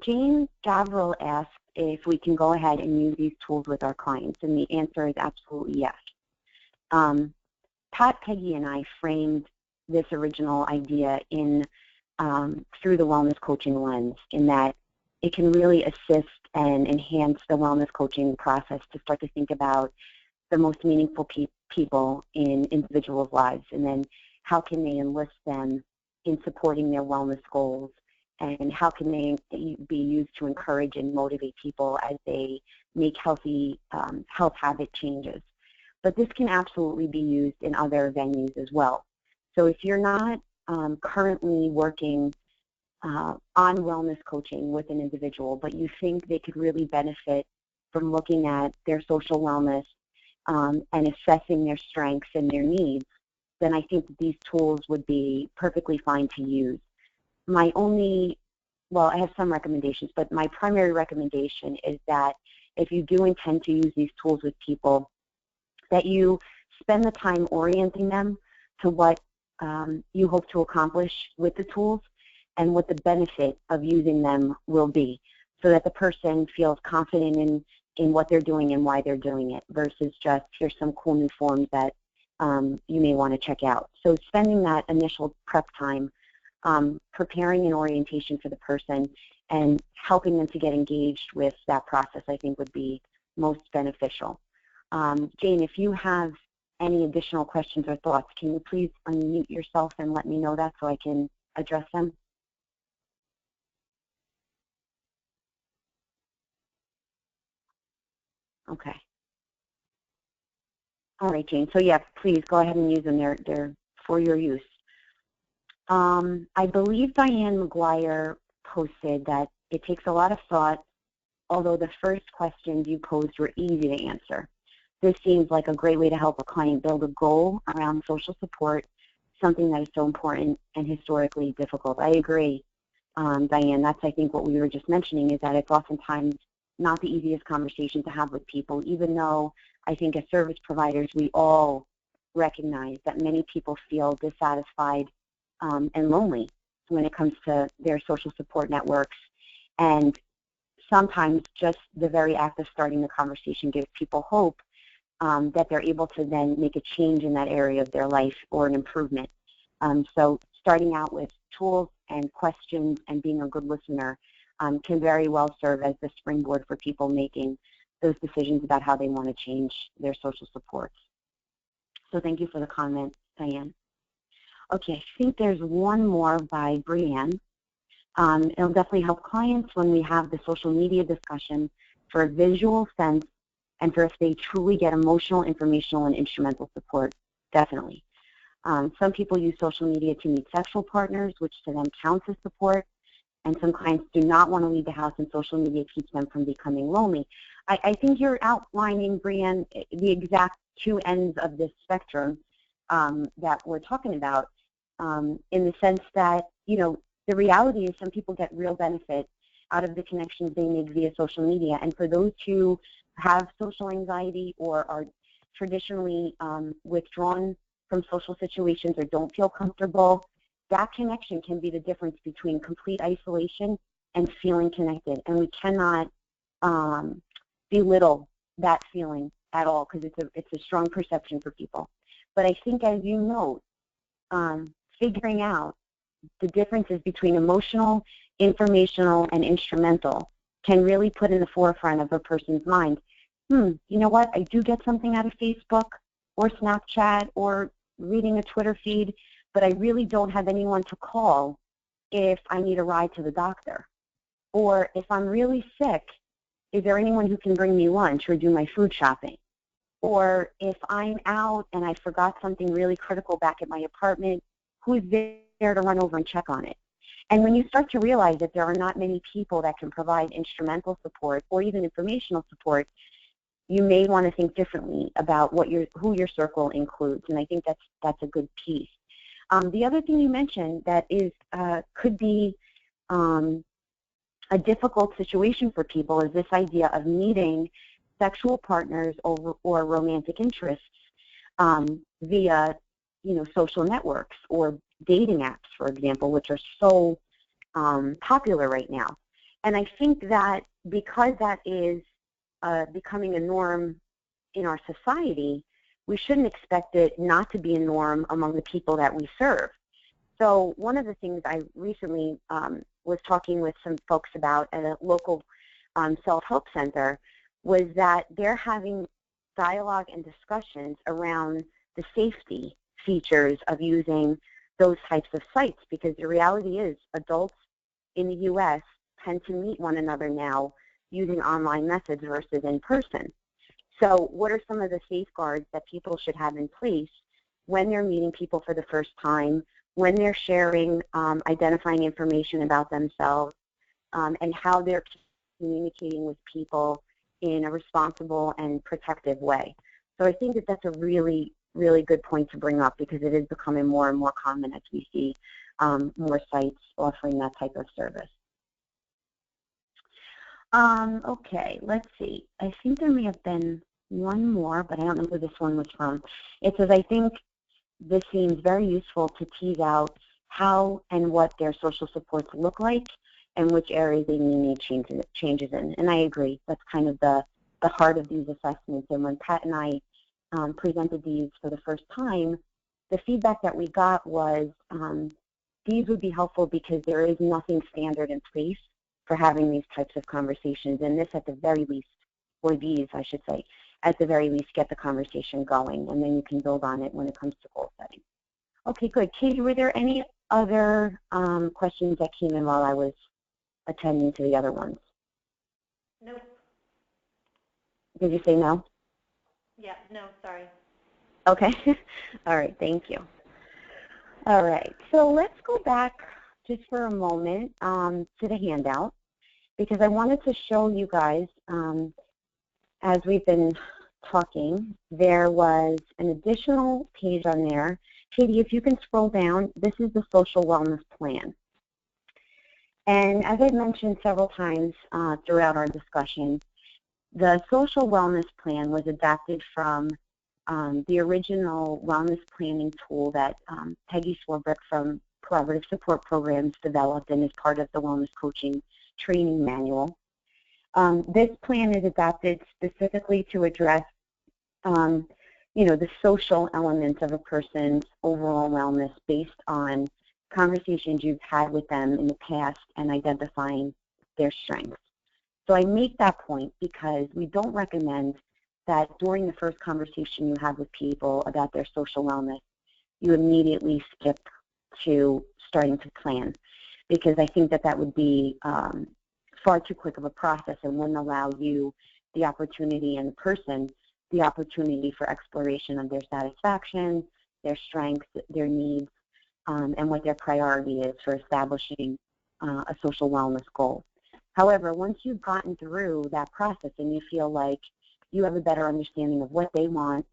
Jane Gavril asked if we can go ahead and use these tools with our clients, and the answer is absolutely yes. Pat, Peggy, and I framed this original idea in through the wellness coaching lens, in that it can really assist and enhance the wellness coaching process to start to think about the most meaningful people in individuals' lives, and then how can they enlist them in supporting their wellness goals, and how can they be used to encourage and motivate people as they make healthy health habit changes. But this can absolutely be used in other venues as well. So if you're not currently working on wellness coaching with an individual, but you think they could really benefit from looking at their social wellness and assessing their strengths and their needs, then I think that these tools would be perfectly fine to use. My only, well, I have some recommendations, but my primary recommendation is that if you do intend to use these tools with people, that you spend the time orienting them to what you hope to accomplish with the tools and what the benefit of using them will be, so that the person feels confident in what they're doing and why they're doing it, versus just here's some cool new forms that you may want to check out. So spending that initial prep time preparing an orientation for the person and helping them to get engaged with that process, I think, would be most beneficial. Jane, if you have any additional questions or thoughts, can you please unmute yourself and let me know that so I can address them? Okay. All right, Jane. So yeah, please go ahead and use them. They're for your use. I believe Diane McGuire posted that it takes a lot of thought, although the first questions you posed were easy to answer. This seems like a great way to help a client build a goal around social support, something that is so important and historically difficult. I agree, Diane. That's, I think, what we were just mentioning, is that it's oftentimes not the easiest conversation to have with people, even though I think as service providers we all recognize that many people feel dissatisfied and lonely when it comes to their social support networks. And sometimes just the very act of starting the conversation gives people hope that they're able to then make a change in that area of their life or an improvement. So starting out with tools and questions and being a good listener can very well serve as the springboard for people making those decisions about how they want to change their social supports. So thank you for the comment, Diane. Okay, I think there's one more by Brianne. It'll definitely help clients when we have the social media discussion for a visual sense and for if they truly get emotional, informational, and instrumental support, definitely. Some people use social media to meet sexual partners, which to them counts as support, and some clients do not want to leave the house, and social media keeps them from becoming lonely. I think you're outlining, Brianne, the exact two ends of this spectrum that we're talking about, in the sense that, you know, the reality is some people get real benefit out of the connections they make via social media, and for those who have social anxiety or are traditionally withdrawn from social situations or don't feel comfortable, that connection can be the difference between complete isolation and feeling connected. And we cannot belittle that feeling at all, because it's a strong perception for people. But I think, as you note, figuring out the differences between emotional, informational, and instrumental can really put in the forefront of a person's mind, you know what, I do get something out of Facebook or Snapchat or reading a Twitter feed, but I really don't have anyone to call if I need a ride to the doctor. Or if I'm really sick, is there anyone who can bring me lunch or do my food shopping? Or if I'm out and I forgot something really critical back at my apartment, who's there to run over and check on it? And when you start to realize that there are not many people that can provide instrumental support or even informational support, you may want to think differently about who your circle includes. And I think that's a good piece. The other thing you mentioned that is could be a difficult situation for people is this idea of meeting sexual partners or romantic interests via, you know, social networks or dating apps, for example, which are so popular right now. And I think that because that is becoming a norm in our society, we shouldn't expect it not to be a norm among the people that we serve. So one of the things I recently was talking with some folks about at a local self-help center was that they're having dialogue and discussions around the safety features of using those types of sites, because the reality is adults in the U.S. tend to meet one another now using online methods versus in person. So what are some of the safeguards that people should have in place when they're meeting people for the first time, when they're sharing identifying information about themselves, and how they're communicating with people in a responsible and protective way? So I think that that's a really, really good point to bring up, because it is becoming more and more common as we see more sites offering that type of service. Okay, let's see. I think there may have been one more, but I don't know who this one was from. It says, I think this seems very useful to tease out how and what their social supports look like and which areas they may need changes in. And I agree. That's kind of the heart of these assessments. And when Pat and I presented these for the first time, the feedback that we got was these would be helpful because there is nothing standard in place for having these types of conversations. And this, at the very least, or these, I should say, at the very least, get the conversation going, and then you can build on it when it comes to goal setting. Okay, good. Katie, were there any other questions that came in while I was attending to the other ones? Nope. Did you say no? Yeah, no, sorry. Okay. All right, thank you. All right, so let's go back just for a moment to the handout, because I wanted to show you guys, as we've been talking, there was an additional page on there. Katie, if you can scroll down, this is the social wellness plan. And as I've mentioned several times throughout our discussion, the social wellness plan was adapted from the original wellness planning tool that Peggy Swarbrick from Collaborative Support Programs developed and is part of the Wellness Coaching Training Manual. This plan is adapted specifically to address, you know, the social elements of a person's overall wellness based on conversations you've had with them in the past and identifying their strengths. So I make that point because we don't recommend that during the first conversation you have with people about their social wellness, you immediately skip to starting to plan, because I think that that would be far too quick of a process and wouldn't allow you the opportunity and the person the opportunity for exploration of their satisfaction, their strengths, their needs, and what their priority is for establishing a social wellness goal. However, once you've gotten through that process and you feel like you have a better understanding of what they want,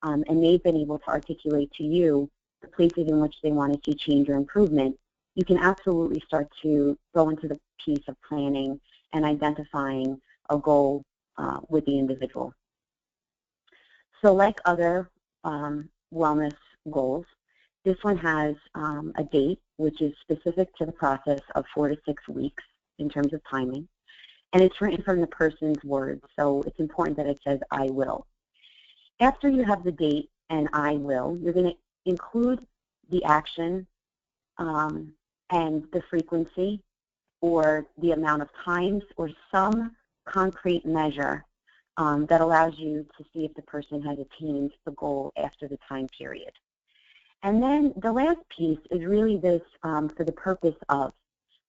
and they've been able to articulate to you the places in which they want to see change or improvement, you can absolutely start to go into the piece of planning and identifying a goal with the individual. So like other wellness goals, this one has a date which is specific to the process of 4 to 6 weeks in terms of timing, and it's written from the person's words, so it's important that it says I will. After you have the date and I will, you're going to include the action and the frequency or the amount of times or some concrete measure that allows you to see if the person has attained the goal after the time period. And then the last piece is really this for the purpose of,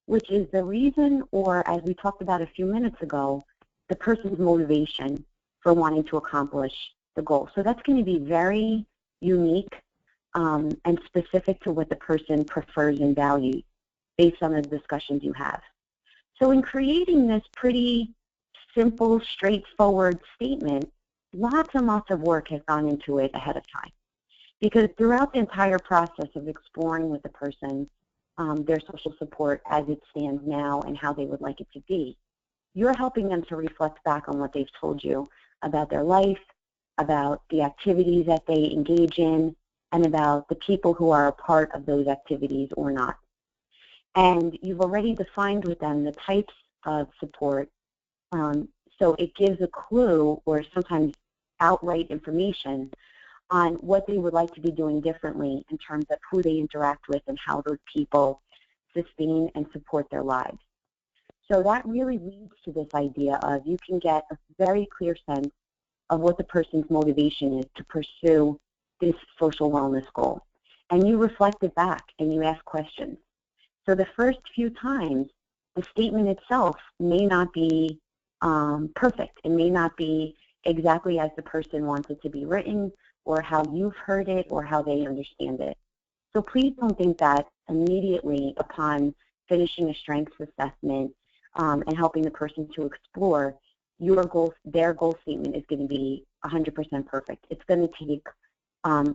which is the reason, or as we talked about a few minutes ago, the person's motivation for wanting to accomplish the goal. So that's going to be very unique and specific to what the person prefers and values based on the discussions you have. So in creating this pretty simple, straightforward statement, lots and lots of work has gone into it ahead of time. Because throughout the entire process of exploring with the person their social support as it stands now and how they would like it to be, you're helping them to reflect back on what they've told you about their life, about the activities that they engage in, and about the people who are a part of those activities or not. And you've already defined with them the types of support, so it gives a clue or sometimes outright information on what they would like to be doing differently in terms of who they interact with and how those people sustain and support their lives. So that really leads to this idea of you can get a very clear sense of what the person's motivation is to pursue this social wellness goal. And you reflect it back and you ask questions. So the first few times, the statement itself may not be perfect. It may not be exactly as the person wants it to be written, or how you've heard it, or how they understand it. So please don't think that immediately upon finishing a strengths assessment and helping the person to explore, their goal statement is going to be 100% perfect. It's going to take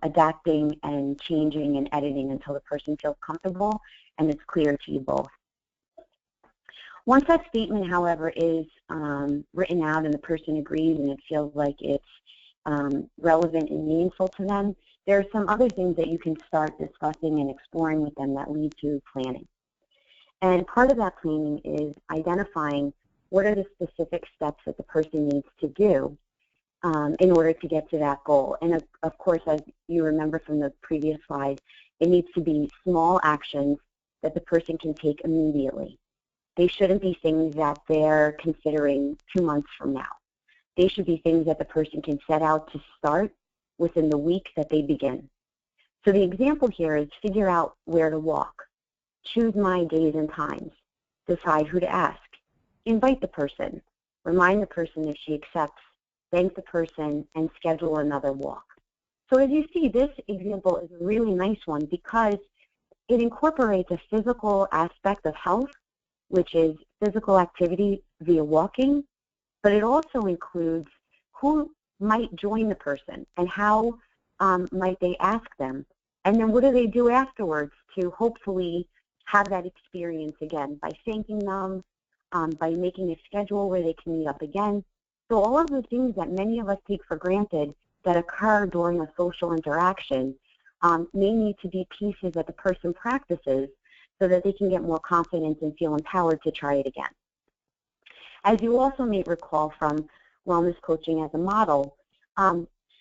adapting and changing and editing until the person feels comfortable and it's clear to you both. Once that statement, however, is written out and the person agrees and it feels like it's relevant and meaningful to them, there are some other things that you can start discussing and exploring with them that lead to planning. And part of that planning is identifying what are the specific steps that the person needs to do in order to get to that goal. And of course, as you remember from the previous slide, it needs to be small actions that the person can take immediately. They shouldn't be things that they're considering 2 months from now. They should be things that the person can set out to start within the week that they begin. So the example here is figure out where to walk, choose my days and times, decide who to ask, invite the person, remind the person if she accepts, thank the person, and schedule another walk. So as you see, this example is a really nice one because it incorporates a physical aspect of health, which is physical activity via walking, but it also includes who might join the person and how might they ask them, and then what do they do afterwards to hopefully have that experience again by thanking them, by making a schedule where they can meet up again. So all of the things that many of us take for granted that occur during a social interaction may need to be pieces that the person practices so that they can get more confidence and feel empowered to try it again. As you also may recall from wellness coaching as a model,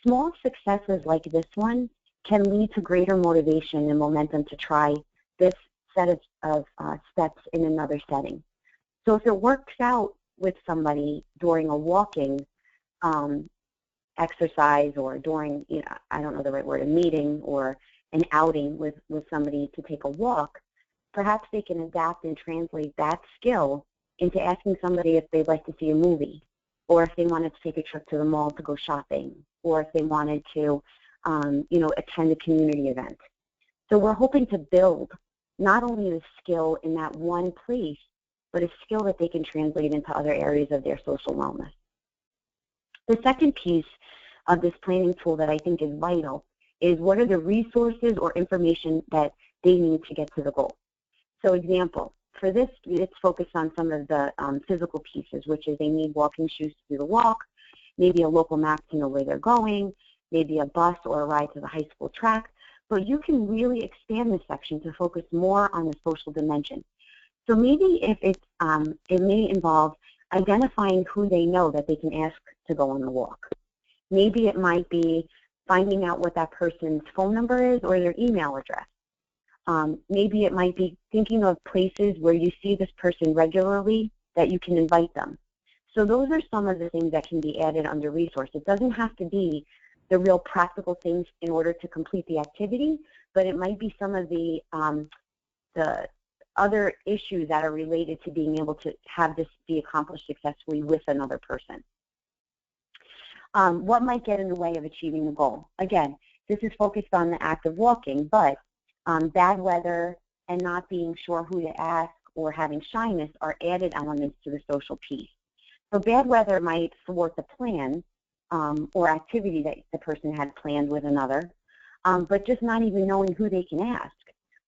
small successes like this one can lead to greater motivation and momentum to try this set of steps in another setting. So if it works out with somebody during a walking exercise or during, I don't know the right word, a meeting or an outing with somebody to take a walk, perhaps they can adapt and translate that skill into asking somebody if they'd like to see a movie, or if they wanted to take a trip to the mall to go shopping, or if they wanted to, attend a community event. So we're hoping to build not only the skill in that one place, but a skill that they can translate into other areas of their social wellness. The second piece of this planning tool that I think is vital is what are the resources or information that they need to get to the goal. So example, for this, it's focused on some of the physical pieces, which is they need walking shoes to do the walk, maybe a local map to know where they're going, maybe a bus or a ride to the high school track. But you can really expand this section to focus more on the social dimension. So maybe if it's, it may involve identifying who they know that they can ask to go on the walk. Maybe it might be finding out what that person's phone number is or their email address. Maybe it might be thinking of places where you see this person regularly that you can invite them. So those are some of the things that can be added under resource. It doesn't have to be the real practical things in order to complete the activity, but it might be some of the other issues that are related to being able to have this be accomplished successfully with another person. What might get in the way of achieving the goal? Again, this is focused on the act of walking, but bad weather and not being sure who to ask or having shyness are added elements to the social piece. So bad weather might thwart the plan or activity that the person had planned with another, but just not even knowing who they can ask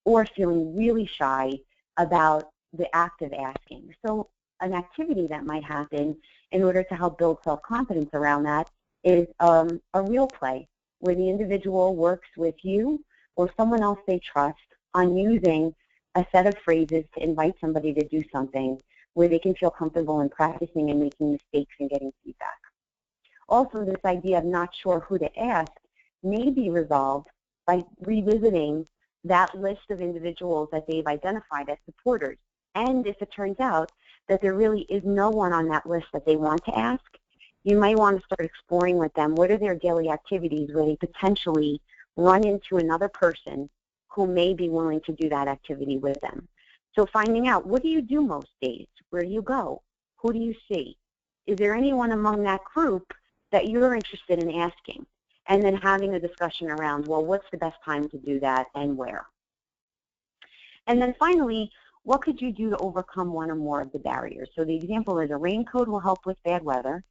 or feeling really shy about the act of asking. So an activity that might happen in order to help build self-confidence around that is a real play where the individual works with you or someone else they trust on using a set of phrases to invite somebody to do something where they can feel comfortable in practicing and making mistakes and getting feedback. Also, this idea of not sure who to ask may be resolved by revisiting that list of individuals that they've identified as supporters. And if it turns out that there really is no one on that list that they want to ask, you might want to start exploring with them what are their daily activities where they potentially run into another person who may be willing to do that activity with them. So finding out, what do you do most days? Where do you go? Who do you see? Is there anyone among that group that you're interested in asking? And then having a discussion around, well, what's the best time to do that and where? And then finally, what could you do to overcome one or more of the barriers? So the example is a raincoat will help with bad weather.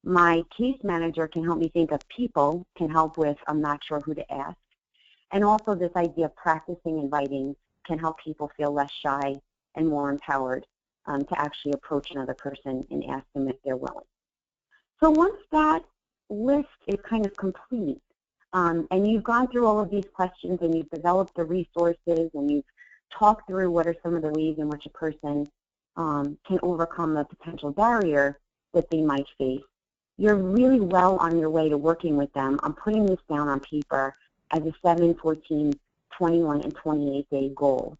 My case manager can help me think of people, can help with I'm not sure who to ask. And also this idea of practicing inviting can help people feel less shy and more empowered to actually approach another person and ask them if they're willing. So once that list is kind of complete, and you've gone through all of these questions and you've developed the resources and you've talked through what are some of the ways in which a person can overcome a potential barrier that they might face, you're really well on your way to working with them on putting this down on paper as a 7, 14, 21, and 28-day goal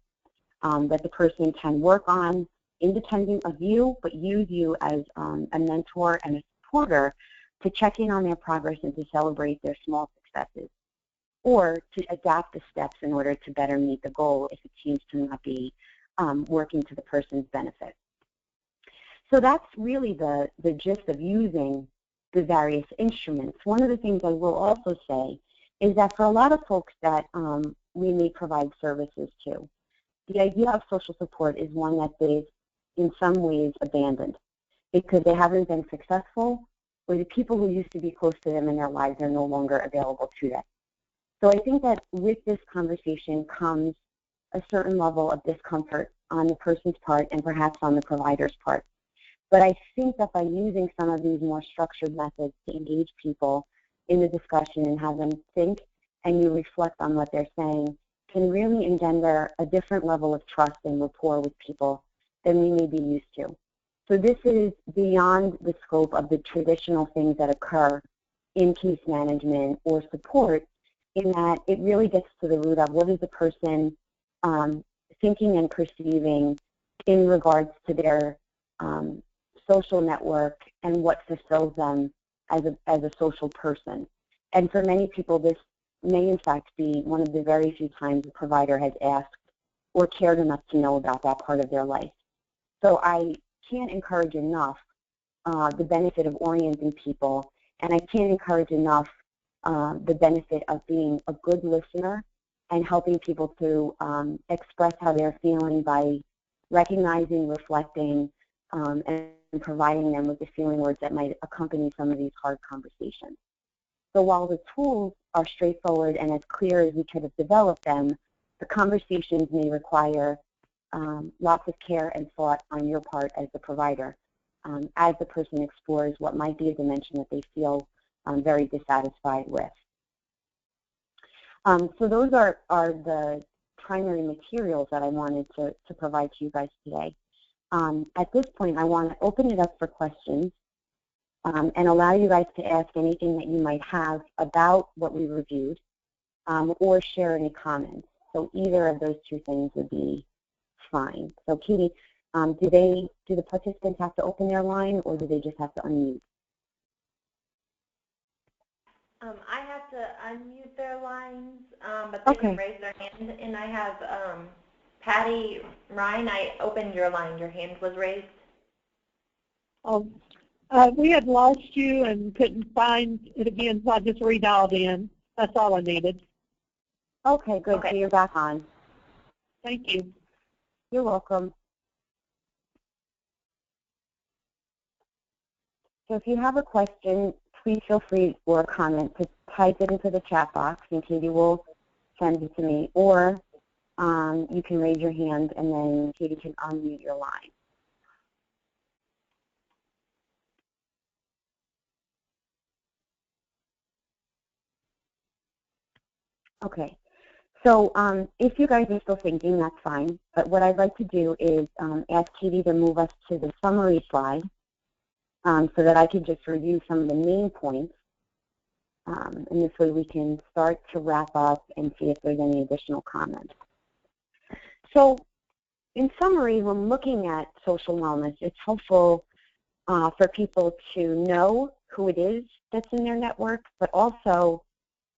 that the person can work on independent of you, but use you as a mentor and a supporter to check in on their progress and to celebrate their small successes, or to adapt the steps in order to better meet the goal if it seems to not be working to the person's benefit. So that's really the gist of using the various instruments. One of the things I will also say is that for a lot of folks that we may provide services to, the idea of social support is one that they've in some ways abandoned because they haven't been successful, or the people who used to be close to them in their lives are no longer available to them. So I think that with this conversation comes a certain level of discomfort on the person's part and perhaps on the provider's part. But I think that by using some of these more structured methods to engage people in the discussion and have them think and you reflect on what they're saying can really engender a different level of trust and rapport with people than we may be used to. So this is beyond the scope of the traditional things that occur in case management or support, in that it really gets to the root of what is the person thinking and perceiving in regards to their social network and what fulfills them as a social person. And for many people, this may in fact be one of the very few times a provider has asked or cared enough to know about that part of their life. So I can't encourage enough the benefit of orienting people, and I can't encourage enough the benefit of being a good listener and helping people to express how they're feeling by recognizing, reflecting, and providing them with the feeling words that might accompany some of these hard conversations. So while the tools are straightforward and as clear as we could have developed them, the conversations may require lots of care and thought on your part as the provider, as the person explores what might be a dimension that they feel very dissatisfied with. So those are the primary materials that I wanted to provide to you guys today. At this point, I want to open it up for questions and allow you guys to ask anything that you might have about what we reviewed or share any comments. So either of those two things would be fine. So Katie, do the participants have to open their line, or do they just have to unmute? I have to unmute their lines, but they can raise their hand. And I have Patty Ryan. I opened your line. Your hand was raised. We had lost you and couldn't find it again, so I just redialed in. That's all I needed. Okay, good. Okay. So you're back on. Thank you. You're welcome. So if you have a question, please feel free, or a comment, to type it into the chat box, and Katie will send it to me. Or you can raise your hand, and then Katie can unmute your line. Okay. So if you guys are still thinking, that's fine. But what I'd like to do is ask Katie to move us to the summary slide so that I could just review some of the main points. And this way we can start to wrap up and see if there's any additional comments. So in summary, when looking at social wellness, it's helpful for people to know who it is that's in their network, but also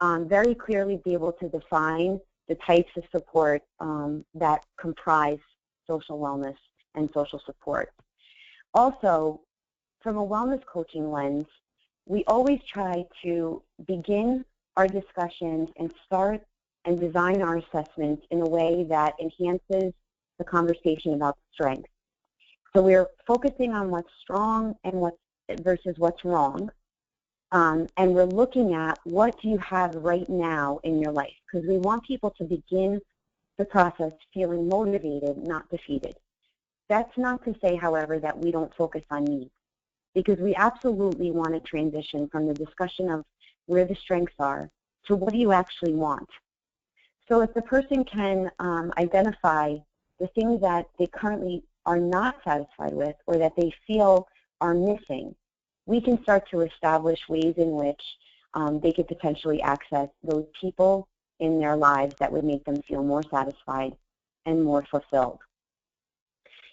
very clearly be able to define the types of support that comprise social wellness and social support. Also, from a wellness coaching lens, we always try to begin our discussions and start and design our assessments in a way that enhances the conversation about strength. So we're focusing on what's strong and versus what's wrong. And we're looking at what do you have right now in your life, because we want people to begin the process feeling motivated, not defeated. That's not to say, however, that we don't focus on needs, because we absolutely want to transition from the discussion of where the strengths are to what do you actually want. So if the person can identify the things that they currently are not satisfied with or that they feel are missing, we can start to establish ways in which they could potentially access those people in their lives that would make them feel more satisfied and more fulfilled.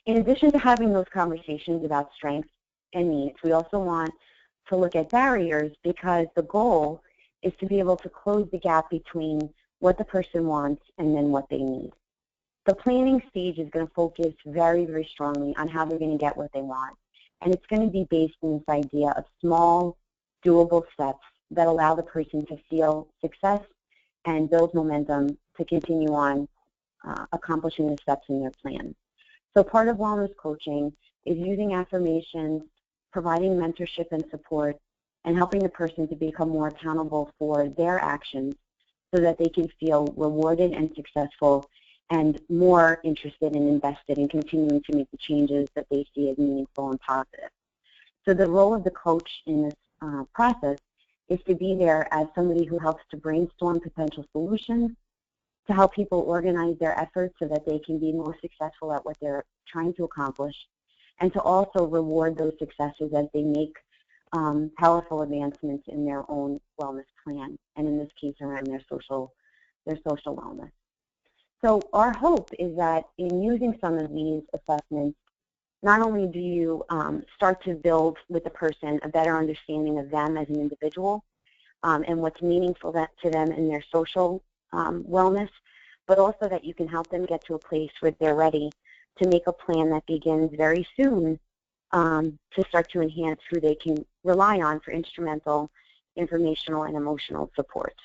In addition to having those conversations about strengths and needs, we also want to look at barriers, because the goal is to be able to close the gap between what the person wants and then what they need. The planning stage is going to focus very, very strongly on how they're going to get what they want. And it's going to be based on this idea of small, doable steps that allow the person to feel success and build momentum to continue on accomplishing the steps in their plan. So part of wellness coaching is using affirmations, providing mentorship and support, and helping the person to become more accountable for their actions so that they can feel rewarded and successful and more interested and invested in continuing to make the changes that they see as meaningful and positive. So the role of the coach in this process is to be there as somebody who helps to brainstorm potential solutions, to help people organize their efforts so that they can be more successful at what they're trying to accomplish, and to also reward those successes as they make powerful advancements in their own wellness plan, and in this case around their social wellness. So our hope is that in using some of these assessments, not only do you start to build with the person a better understanding of them as an individual, and what's meaningful to them in their social wellness, but also that you can help them get to a place where they're ready to make a plan that begins very soon to start to enhance who they can rely on for instrumental, informational, and emotional support.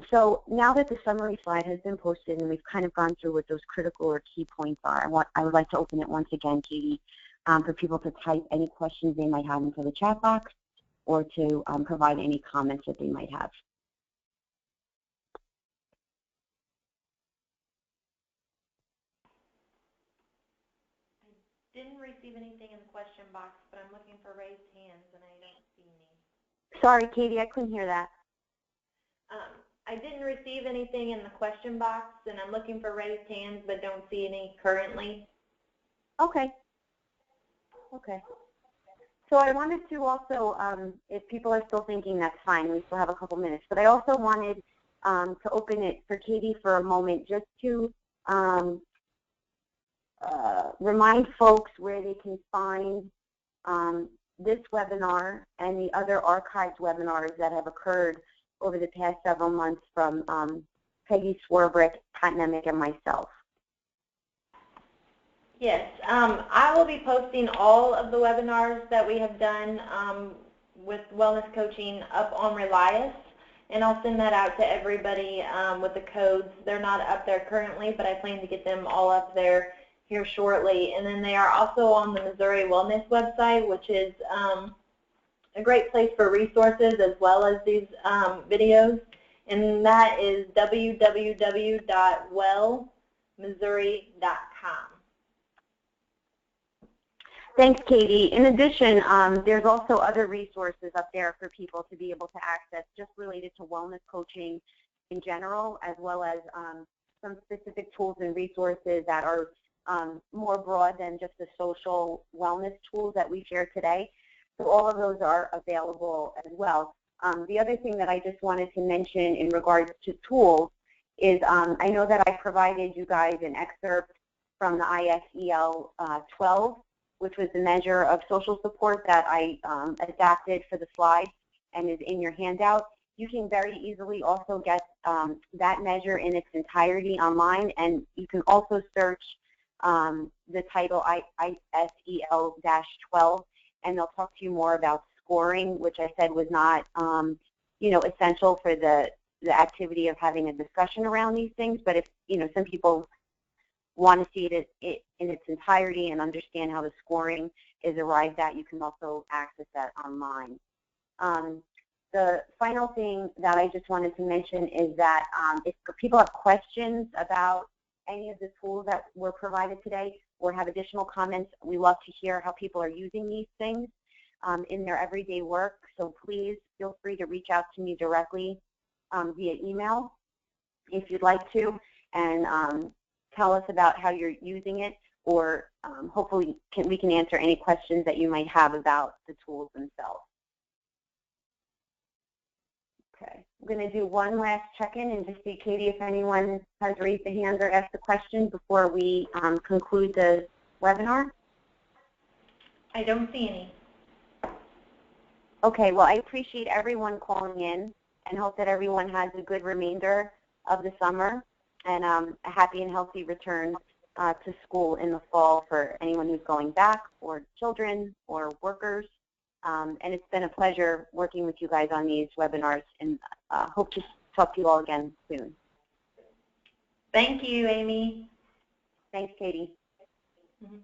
So now that the summary slide has been posted and we've kind of gone through what those critical or key points are, I would like to open it once again, Katie, for people to type any questions they might have into the chat box or to provide any comments that they might have. Didn't receive anything in the question box, but I'm looking for raised hands and I don't see any. Sorry, Katie, I couldn't hear that. I didn't receive anything in the question box, and I'm looking for raised hands, but don't see any currently. Okay. Okay. So I wanted to also, if people are still thinking, that's fine, we still have a couple minutes, but I also wanted to open it for Katie for a moment just to remind folks where they can find this webinar and the other archived webinars that have occurred over the past several months from Peggy Swarbrick, Pat Nemec, and myself. Yes, I will be posting all of the webinars that we have done with wellness coaching up on Relias, and I'll send that out to everybody with the codes. They're not up there currently, but I plan to get them all up there here shortly. And then they are also on the Missouri Wellness website, which is a great place for resources as well as these videos, and that is www.wellmissouri.com. Thanks, Katie. In addition, there's also other resources up there for people to be able to access just related to wellness coaching in general, as well as some specific tools and resources that are more broad than just the social wellness tools that we share today. So all of those are available as well. The other thing that I just wanted to mention in regards to tools is I know that I provided you guys an excerpt from the ISEL 12, which was the measure of social support that I adapted for the slide and is in your handout. You can very easily also get that measure in its entirety online, and you can also search the title ISEL-12, and they'll talk to you more about scoring, which I said was not, essential for the activity of having a discussion around these things. But if, some people want to see it in its entirety and understand how the scoring is arrived at, you can also access that online. The final thing that I just wanted to mention is that if people have questions about any of the tools that were provided today or have additional comments, we love to hear how people are using these things in their everyday work. So please feel free to reach out to me directly via email if you'd like to, and tell us about how you're using it, or hopefully we can answer any questions that you might have about the tools themselves. Okay, I'm going to do one last check-in and just see, Katie, if anyone has raised a hand or asked a question before we conclude the webinar. I don't see any. Okay, well, I appreciate everyone calling in and hope that everyone has a good remainder of the summer and a happy and healthy return to school in the fall for anyone who's going back, or children, or workers. And it's been a pleasure working with you guys on these webinars, and hope to talk to you all again soon. Thank you, Amy. Thanks, Katie. Mm-hmm.